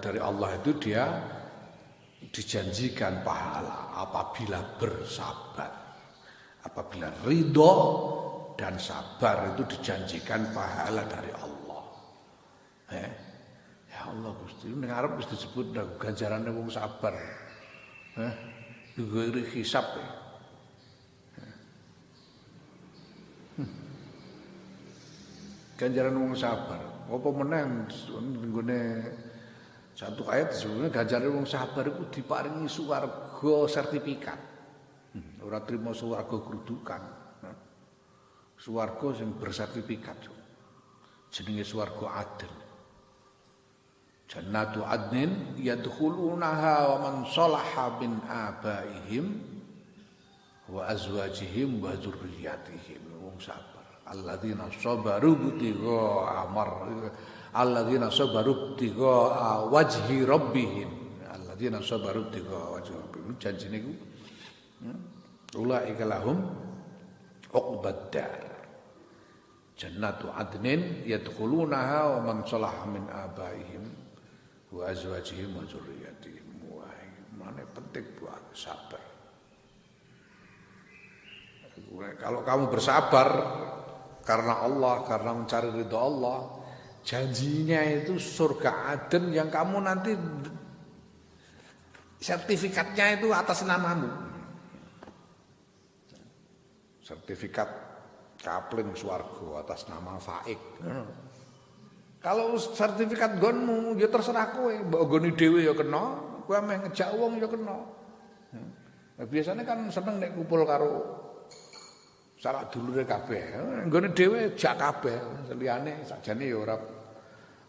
dari Allah itu dia dijanjikan pahala apabila bersabar. Apabila ridho dan sabar itu dijanjikan pahala dari Allah. Ya Allah Gusti, ning arep wis disebut ganjarane wong sabar. Digori hisab. Ganjaran wong sabar. Apa meneh nggone satu ayat sebenarnya ganjarane wong sabar iku diparingi swarga sertifikat. Ora trimo swarga grudukan. Swarga sing bersertifikat. Jenenge swarga adil. Jannatu adnin yadkhulunaha wa man salaha min abaihim wa azwajihim wa dzurriyyatihim. Wong sabar. Alladzina sabaru butiga wajhi rabbihim. Alladzina sabaru butiga wajhi rabbihim. Janjine iku Ulaika lahum uqbad dar. Jannatu adnin yadkhulunaha wa man salaha min abaihim wa azwajihim wa dzurriyyatihim. Wah, mana penting buat sabar. Kalau kamu bersabar karena Allah, karena mencari ridha Allah, janjinya itu surga Aden yang kamu nanti sertifikatnya itu atas namamu. Sertifikat kapling swarga atas nama Faik. Kalau sertifikat gonmu ya terserah kowe, mbok goni dhewe ya kena, kowe meh ngejak wong ya kena. Nah, biasanya kan seneng nek kumpul karo salah dulure kabeh. Nggone dhewe jak kabeh, liyane sakjane ya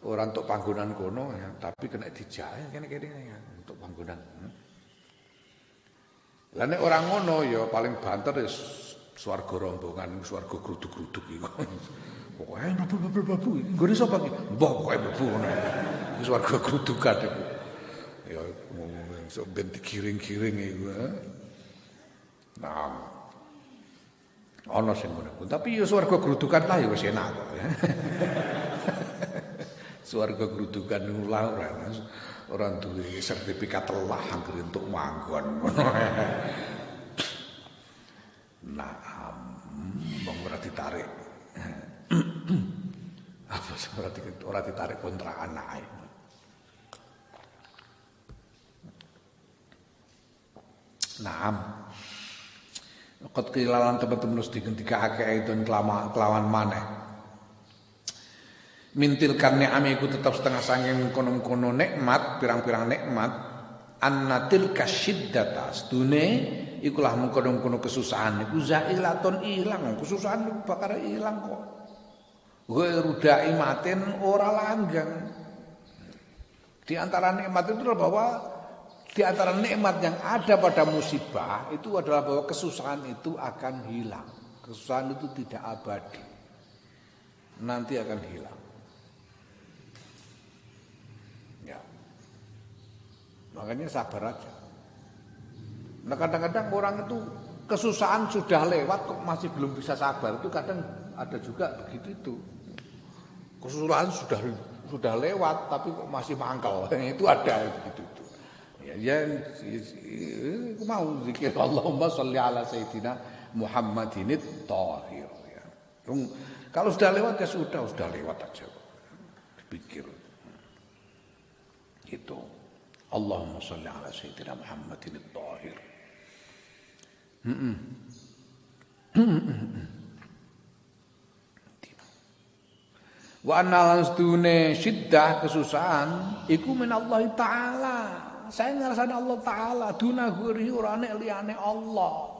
ora entuk panggonan kono ya, tapi kena dijak kene-kene ya untuk panggonan. Lah nek ora ngono ya paling banter wis swarga rombongan, swarga gruduk-gruduk iku. Pokoke babu. Nggone sapa iki? Mbah pokoke babu ngono. Swarga grudukan iku. Ya sok ben digiring-giring iku. Nah. Ana sing ngono. Tapi ya swarga grudukan lah ya wis enak kok. Swarga grudukan niku ora duwe sertifikat telah anggere entuk manggon. Nah, wong ora ditarik. Apa ora ditarik kontrakan ae. Naam. Qad qilalan teman-teman digendikake itu kelawan maneh. Mintil kan ni'ami iku tetap setengah sanging kono-kono nikmat, pirang-pirang nikmat, annatil kasyiddata stune ikulah mengkono-kono kesusahan iku zailatun ilang, kesusahan iku bakal ilang kok. Ghairu daimatin ora langgang. Di antara nikmat itu adalah bahwa di antara nikmat yang ada pada musibah itu adalah bahwa kesusahan itu akan hilang. Kesusahan itu tidak abadi. Nanti akan hilang. Ya. Makanya sabar aja. Nah kadang-kadang orang itu kesusahan sudah lewat kok masih belum bisa sabar. Itu kadang ada juga begitu itu. Kesusahan sudah lewat tapi kok masih mangkal. Itu ada begitu itu. Ya aku mau zikir Allahumma sholli ala sayyidina Muhammadin Thahir ya. Kalau sudah lewat ya sudah lewat aja. Dipikir. Gitu. Allahumma sholli ala sayyidina Muhammadin Thahir. Wa anna lanstune syiddah kesusahan iku minallahi taala. Saya ngrasani Allah taala duna guri ora nek liyane Allah.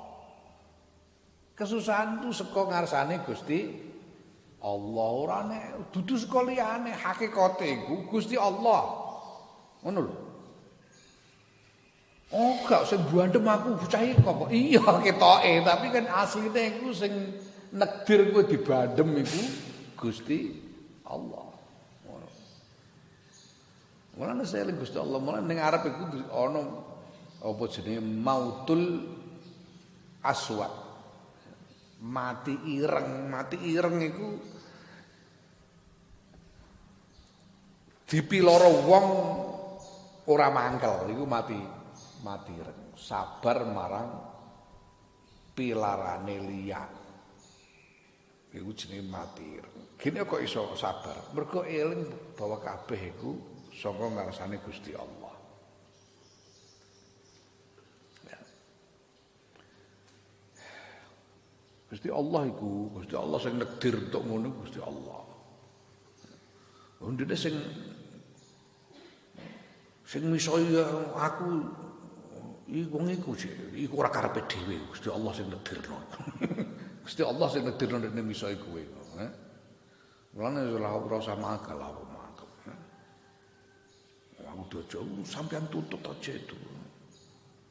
Kesusahan itu saka ngarsane Gusti Allah ora nek dudu saka liyane hakikate iku Gusti Allah. Ngono lho. Oh, gak sing buandem aku bocah iki kok. Iya ketoke, tapi kan asline iku sing nekdir kowe dibandem iku Gusti Allah. Mulane saya Gusti Allah, mulane ning arep iku ana apa jenenge mautul aswad. Mati ireng iku dipiloro wong ora mangkel iku mati ireng. Sabar marang pilarane liya. Iku jenenge mati ireng. Gene kok iso sabar? Mergo eling bahwa kabeh iku saka ngarsane Gusti Allah. Ya. Gusti Allah iku, Gusti Allah sing nekdir tok ngono Gusti Allah. Ndene sing miso aku iku wong iku ora karepe dhewe, Gusti Allah sing nekdirno. Gusti Allah sing nekdirno nek miso iku kowe. Mulane ora usah mangkel aku. Aku dojo sampean tutut aja itu.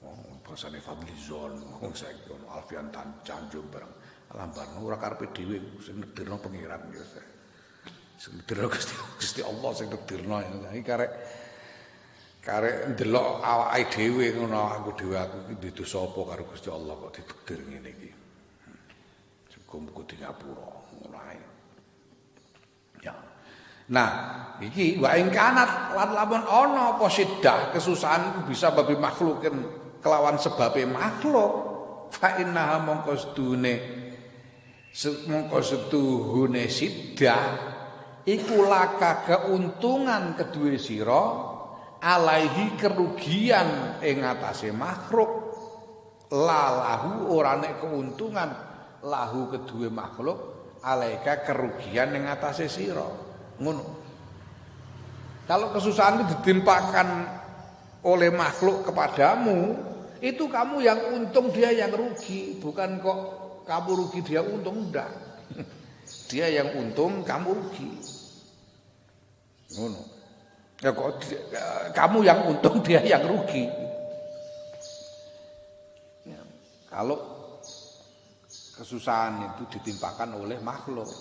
Oh, bahasane Fadlizon, wong saiki ono Alfian Tanjung barang. Alambarno ora karepe dhewe sing nekdirno pangeran ya. Sing nekdirno Gusti Allah sing nekdirno. Iki karek Karek ndelok awake dhewe ngono aku dhewe aku iki dosa apa karo Gusti Allah kok ditakdir ngene iki. Muga-muga di ngapura ngono ae. Ya. Nah, iki wa ing kanat lan lamun ana apa siddah kesusahan iku bisa babi makhlukin kelawan sebabe makhluk fa innaha mongko setuhune siddah iku laka keuntungan kedue sira alaihi kerugian ing atase makhluk lalahu ora nek keuntungan lahu kedue makhluk alaika kerugian ing atase sira ngono. Kalau kesusahan itu ditimpakan oleh makhluk kepadamu, itu kamu yang untung dia yang rugi, bukan kok kamu rugi dia untung, enggak. Dia yang untung kamu rugi. Ngono. Ya kok kamu yang untung dia yang rugi. Ya, kalau kesusahan itu ditimpakan oleh makhluk,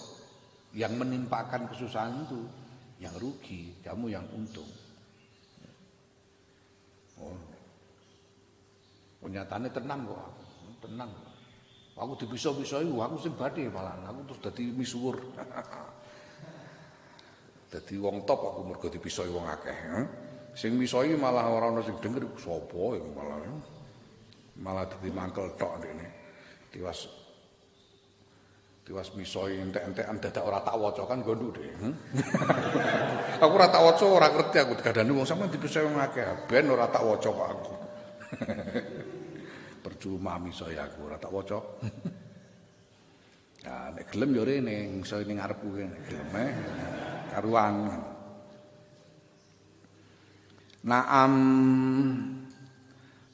yang menimpakan kesusahan itu yang rugi, kamu yang untung. Oh. Nyatane tenang kok aku, tenang. Aku dipisah-pisahi, aku sing badhe malah aku terus dadi misuwur. Dadi wong top aku mergo dipisahi wong akeh. Sing misahi malah ora ana sing denger sapa iku malah. Malah dadi mangkel tok ndekne. Tiwas misahi entek-entekan dadak ora tak waca kan gondu dhek. Aku ora tak waca ora ngerti aku digadani wong sampeyan dipisahi wong akeh ben ora tak waca kok aku. Percuma misahi aku ora tak waca. Nah, nek gelem yo rene misahi ning ngarepku kene gelem karuan. Naam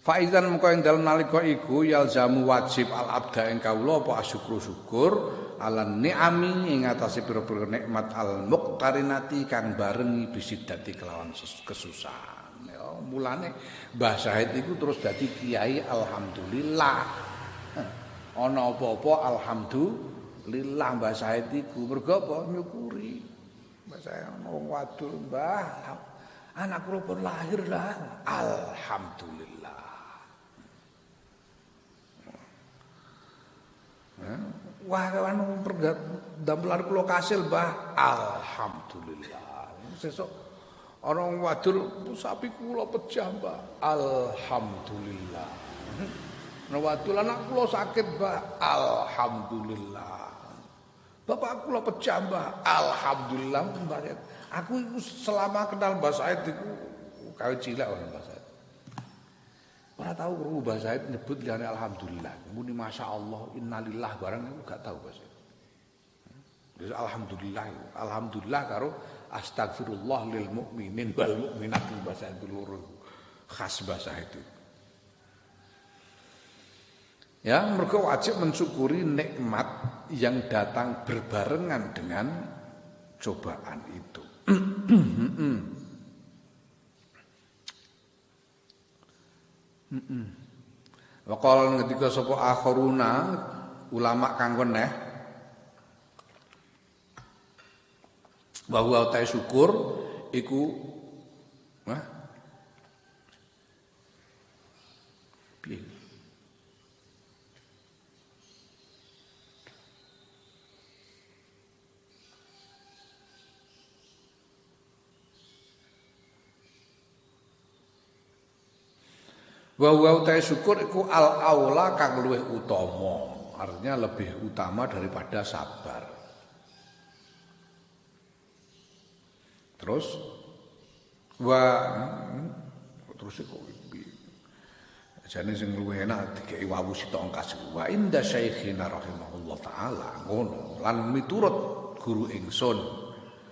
faizan mengko ing dalem nalika iku yalzamu wajib al abda ing kawula apa asyukru syukur ala ni'ami ing atase pira-pira nikmat al muqtarinati kang barengi bisidati kelawan kesusahan. Ya mulane Mbah Zahid iku terus dadi kiai alhamdulillah. Ana apa-apa alhamdulillah Mbah Zahid iku mergo apa nyukuri. Mbah saya wong wadul Mbah anak kula pun lahir lah alhamdulillah. Wah anu damelan kula kasil Mbah alhamdulillah. Sesuk ana wong wadul sapi kula pecah Mbah alhamdulillah. Ana wadul anak kula sakit Mbah alhamdulillah. Bapak kula pecah Mbah alhamdulillah Mbah. Aku iku selama kenal Mbah Said iku kawit cilik ora Mbah Said. Ora tahu krungu Mbah Said nyebut liyane alhamdulillah. Muni masyaallah innalillah barang iku gak tahu Mbah Said. Wis alhamdulillah. Alhamdulillah karo astagfirullah lil mukminin wal mukminat Mbah Said loro. Khas Mbah Said itu. Ya, mereka wajib mensyukuri nikmat yang datang berbarengan dengan cobaan itu. Waqal ketika sapa akharuna ulama kang weneh bahwa ta syukur iku piye wa utai syukur iku al aula kang luwih utama, artinya lebih utama daripada sabar. Terus terus kok jane sing luwih enak dikeki wawu sitok angkas wa inda syaikhina rahimahullah taala ngono lan miturut guru ingsun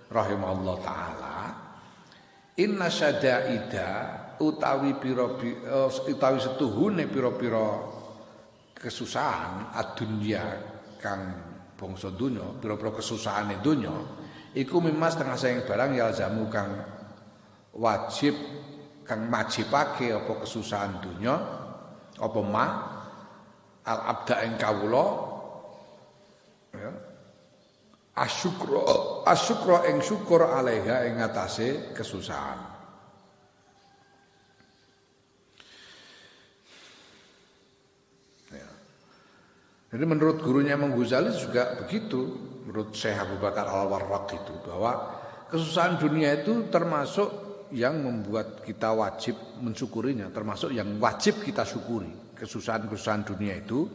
rahimahullah taala inna syada'ida utawi utawi setuhune pira-pira kesusahan adunya kang bangsa donya pira-pira kesusahane donya iku mimas tengah saing barang yalzamu kang wajib kang majibake apa kesusahan donya apa ma al abda ing kawula ya asyukra ing syukur alaiha ing atase kesusahan. Jadi menurut gurunya Imam Ghazali juga begitu, menurut Syekh Abu Bakar Al-Warraq itu, bahwa kesusahan dunia itu termasuk yang membuat kita wajib mensyukurinya, termasuk yang wajib kita syukuri. Kesusahan-kesusahan dunia itu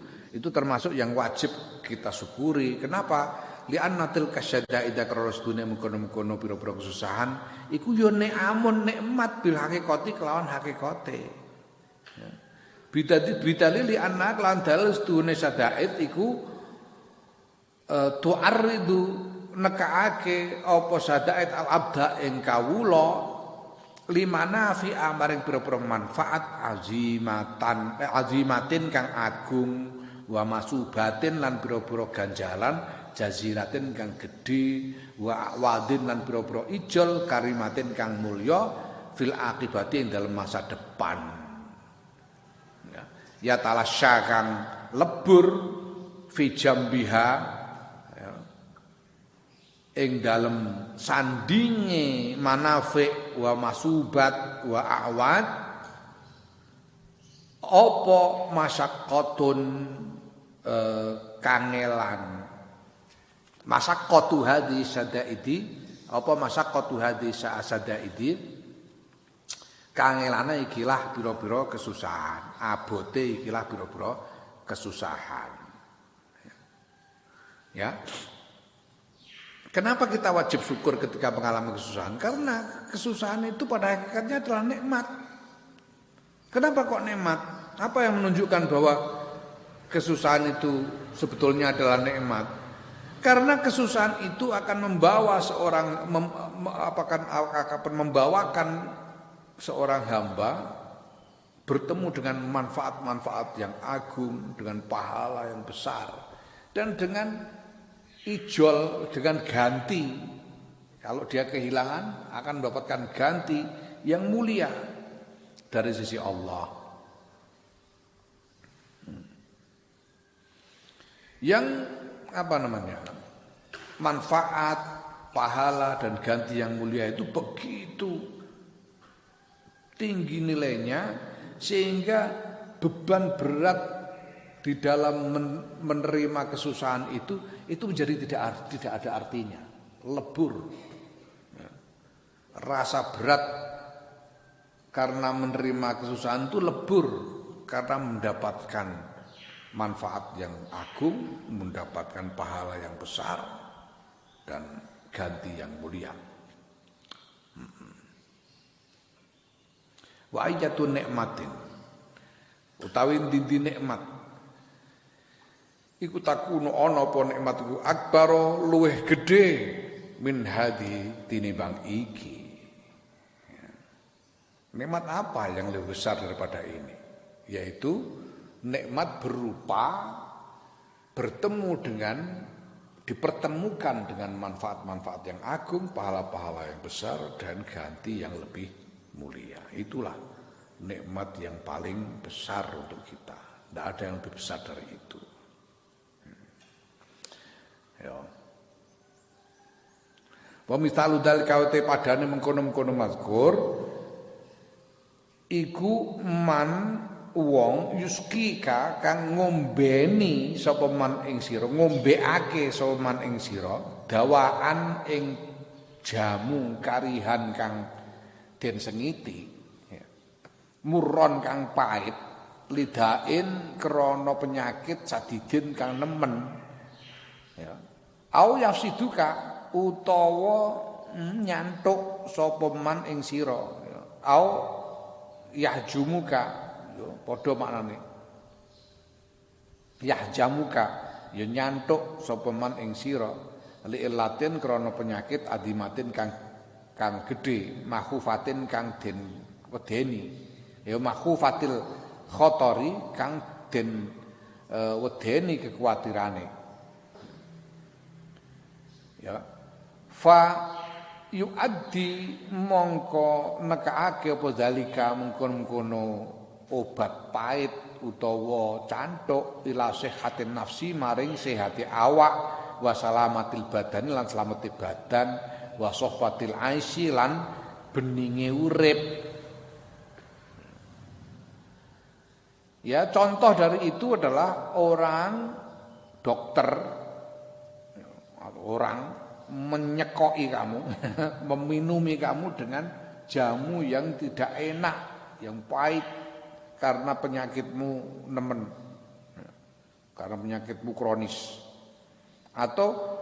termasuk yang wajib kita syukuri. Kenapa? Li'anna tilka syada'ida kronos dunia mengkono-mengkono pira-pira kesusahan iku yo ne'amun nikmat bil hakikati kelawan hakikate. Ya. Bidali li'anna kelan dalil sedune syada'id iku tu'arridu nekaake apa syada'id al-abda ing kawula limana fi amaring pira-pira manfaat azimatin kang agung wa masubatin lan pira-pira ganjalan jaziratin kang gedhe wa wadin lan pira-pira ijol karimatin kang mulya fil akibati ing dalem masa depan. Ya talasya kang lebur fi jambiha ya, ing dalem sandinge manafik wa masubat wa awad apa masyaqqatun kangelan masyaqqatu hadhi sadaidi apa masyaqqatu hadhi sadaidi kangelane ikilah pira-pira kesusahan, abote ikilah pira-pira kesusahan. Ya. Kenapa kita wajib syukur ketika mengalami kesusahan? Karena kesusahan itu pada hakikatnya adalah nikmat. Kenapa kok nikmat? Apa yang menunjukkan bahwa kesusahan itu sebetulnya adalah nikmat? Karena kesusahan itu akan membawa seorang akan membawakan seorang hamba bertemu dengan manfaat-manfaat yang agung, dengan pahala yang besar, dan dengan ijol, dengan ganti. Kalau dia kehilangan, akan mendapatkan ganti yang mulia dari sisi Allah. Yang manfaat, pahala dan ganti yang mulia itu begitu tinggi nilainya sehingga beban berat di dalam menerima kesusahan itu menjadi tidak ada artinya, lebur. Rasa berat karena menerima kesusahan itu lebur karena mendapatkan manfaat yang agung, mendapatkan pahala yang besar dan ganti yang mulia. Wa ayatun nikmatin utawi ndi nikmat iku takunu ana apa nikmat iku akbaro luweh gedhe min hadi tinimbang iki. Nikmat apa yang lebih besar daripada ini? Yaitu nikmat berupa dipertemukan dengan manfaat-manfaat yang agung, pahala-pahala yang besar dan ganti yang lebih mulia. Itulah nikmat yang paling besar untuk kita. Tidak ada yang lebih besar dari itu. Ya. Wa misalu dzalika wa padane mengkono-mengkono mazkur iku man wong yuskika kang ngombeni sapa man ing sira, ngombeake sapa man ing sira dawaan ing jamu karihan kang den sengiti ya. Murron kang pahit lidain krana penyakit sadidin kang nemen ya. Au yafsiduka utawa nyantuk sapa man ing sira ya. Au yahjumuka ya padha maknane yahjamuka ya nyantuk sapa man ing sira li ilatin krana penyakit adimatin kang gedhe makhufatin kang den wedeni ya makhufatil khotori kang den wedeni kekuatirane ya fa yuaddi mongko nekaake apa dalika mengkono-kono obat pahit utawa cantuk ila sehatin nafsi maring sehati awak wa salamatil badan lan slamete badan wa sohbatil aisy lan beninge urip. Ya contoh dari itu adalah orang dokter atau orang menyekoi kamu, meminumi kamu dengan jamu yang tidak enak, yang pahit karena penyakitmu nemen, karena penyakitmu kronis, atau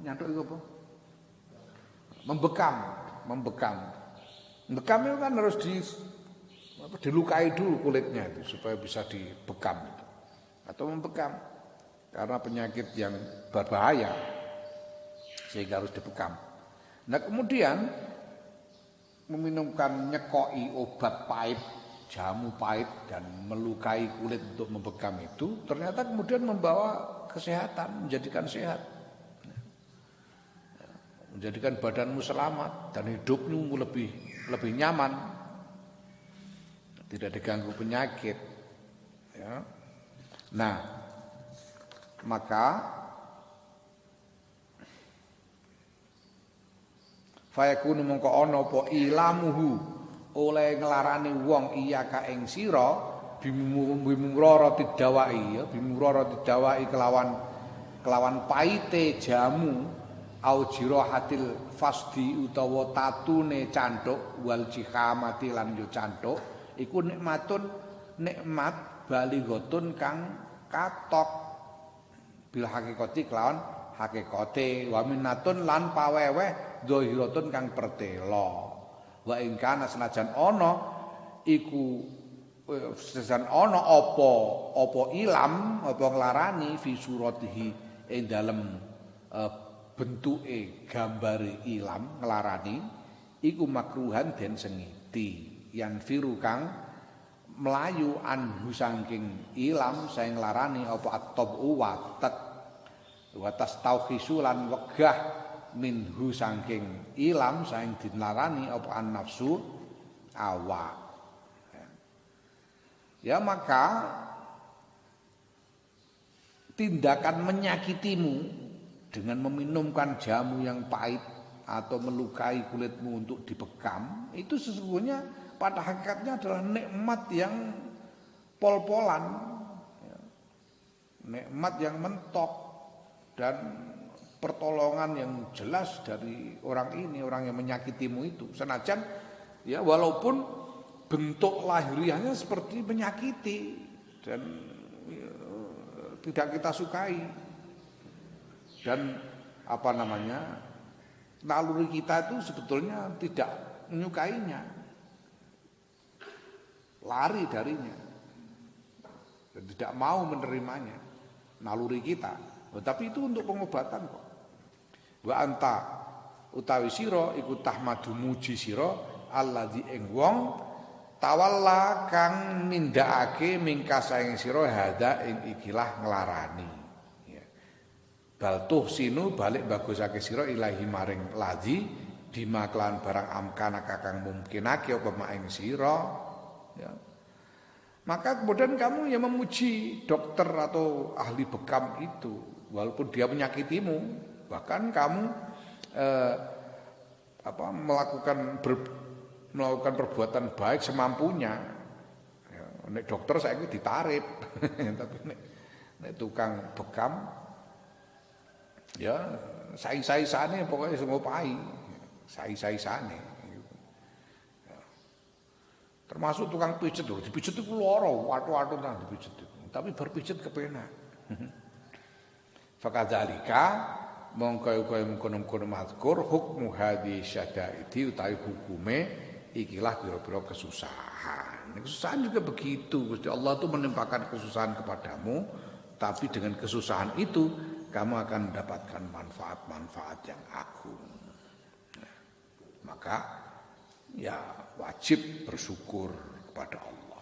nyanduk itu apa? Membekam. Bekam itu kan harus dilukai dulu kulitnya itu supaya bisa dibekam itu. Atau membekam karena penyakit yang berbahaya sehingga harus dibekam. Nah kemudian meminumkan nyekoi obat pahit, jamu pahit dan melukai kulit untuk membekam itu ternyata kemudian membawa kesehatan, menjadikan sehat, menjadikan badanmu selamat dan hidupmu lebih nyaman, tidak diganggu penyakit. Ya. Nah, maka fayakunu mongko ana apa ilamuhu oleh nglarani wong iya ka ing sira bimurara tidawai ya bimurara tidawai kelawan paite jamu au jirahatil fasdi utawa tatune canthuk wal jihamati lan yo canthuk iku nikmat balighatun kang katok bil hakikati kelawan hakikate wa minnatun lan paweweh zahiratun kang pertela wa ing kana senajan ana iku senajan ana apa ilam apa nglarani fi suratihi ing dalem bentuke gambare ilam nglarani iku makruhan den sengiti yan firu kang melayu anhu saking ilam saing nglarani apa at-tabu watat watas tauhisu lan wegah minhu saking ilam saing dilarani apa an-nafsu awak ya maka tindakan menyakitimu dengan meminumkan jamu yang pahit atau melukai kulitmu untuk dibekam itu sesungguhnya pada hakikatnya adalah nikmat yang pol-polan ya. Nikmat yang mentok dan pertolongan yang jelas dari orang ini, orang yang menyakitimu itu. Senajan ya walaupun bentuk lahiriahnya seperti menyakiti dan ya, tidak kita sukai. Dan apa namanya? Naluri kita itu sebetulnya tidak menyukainya. Lari darinya. Dan tidak mau menerimanya. Naluri kita. Tapi itu untuk pengobatan kok. Wa anta utawi sira iku tahmadu muji sira alladzi ing wong tawalla kang nindakake mingkasaing sira hada ing ikilah nglarani ya baltuh sinu balik bagusake sira ilahi maring ladzi bima kelan barang amkana kakang mungkinake apa maing sira ya maka kemudian kamu yang memuji dokter atau ahli bekam itu walaupun dia menyakitimu bahkan kamu melakukan perbuatan baik semampunya. Ya, nek dokter saiki ditarif, tapi nek tukang bekam ya sai-saisane pokoknya sing ngopahi, sai-saisane. Ya. Termasuk tukang pijet lho, dipijet itu loro, watu-watu nang dipijet itu. Tapi berpijet kepenak. Fakadzalika mongko-kaya mengkono-kono mazkur hukmu hadhi syadaidi utawi hukume ikilah pira-pira kesusahan. Kesusahan juga begitu. Gusti Allah itu menimpakan kesusahan kepadamu, tapi dengan kesusahan itu kamu akan mendapatkan manfaat-manfaat yang agung. Nah, maka ya wajib bersyukur kepada Allah.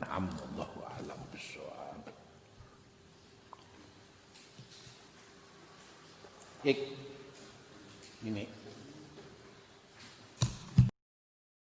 Na'am wallahu a'lam bishawab. Ini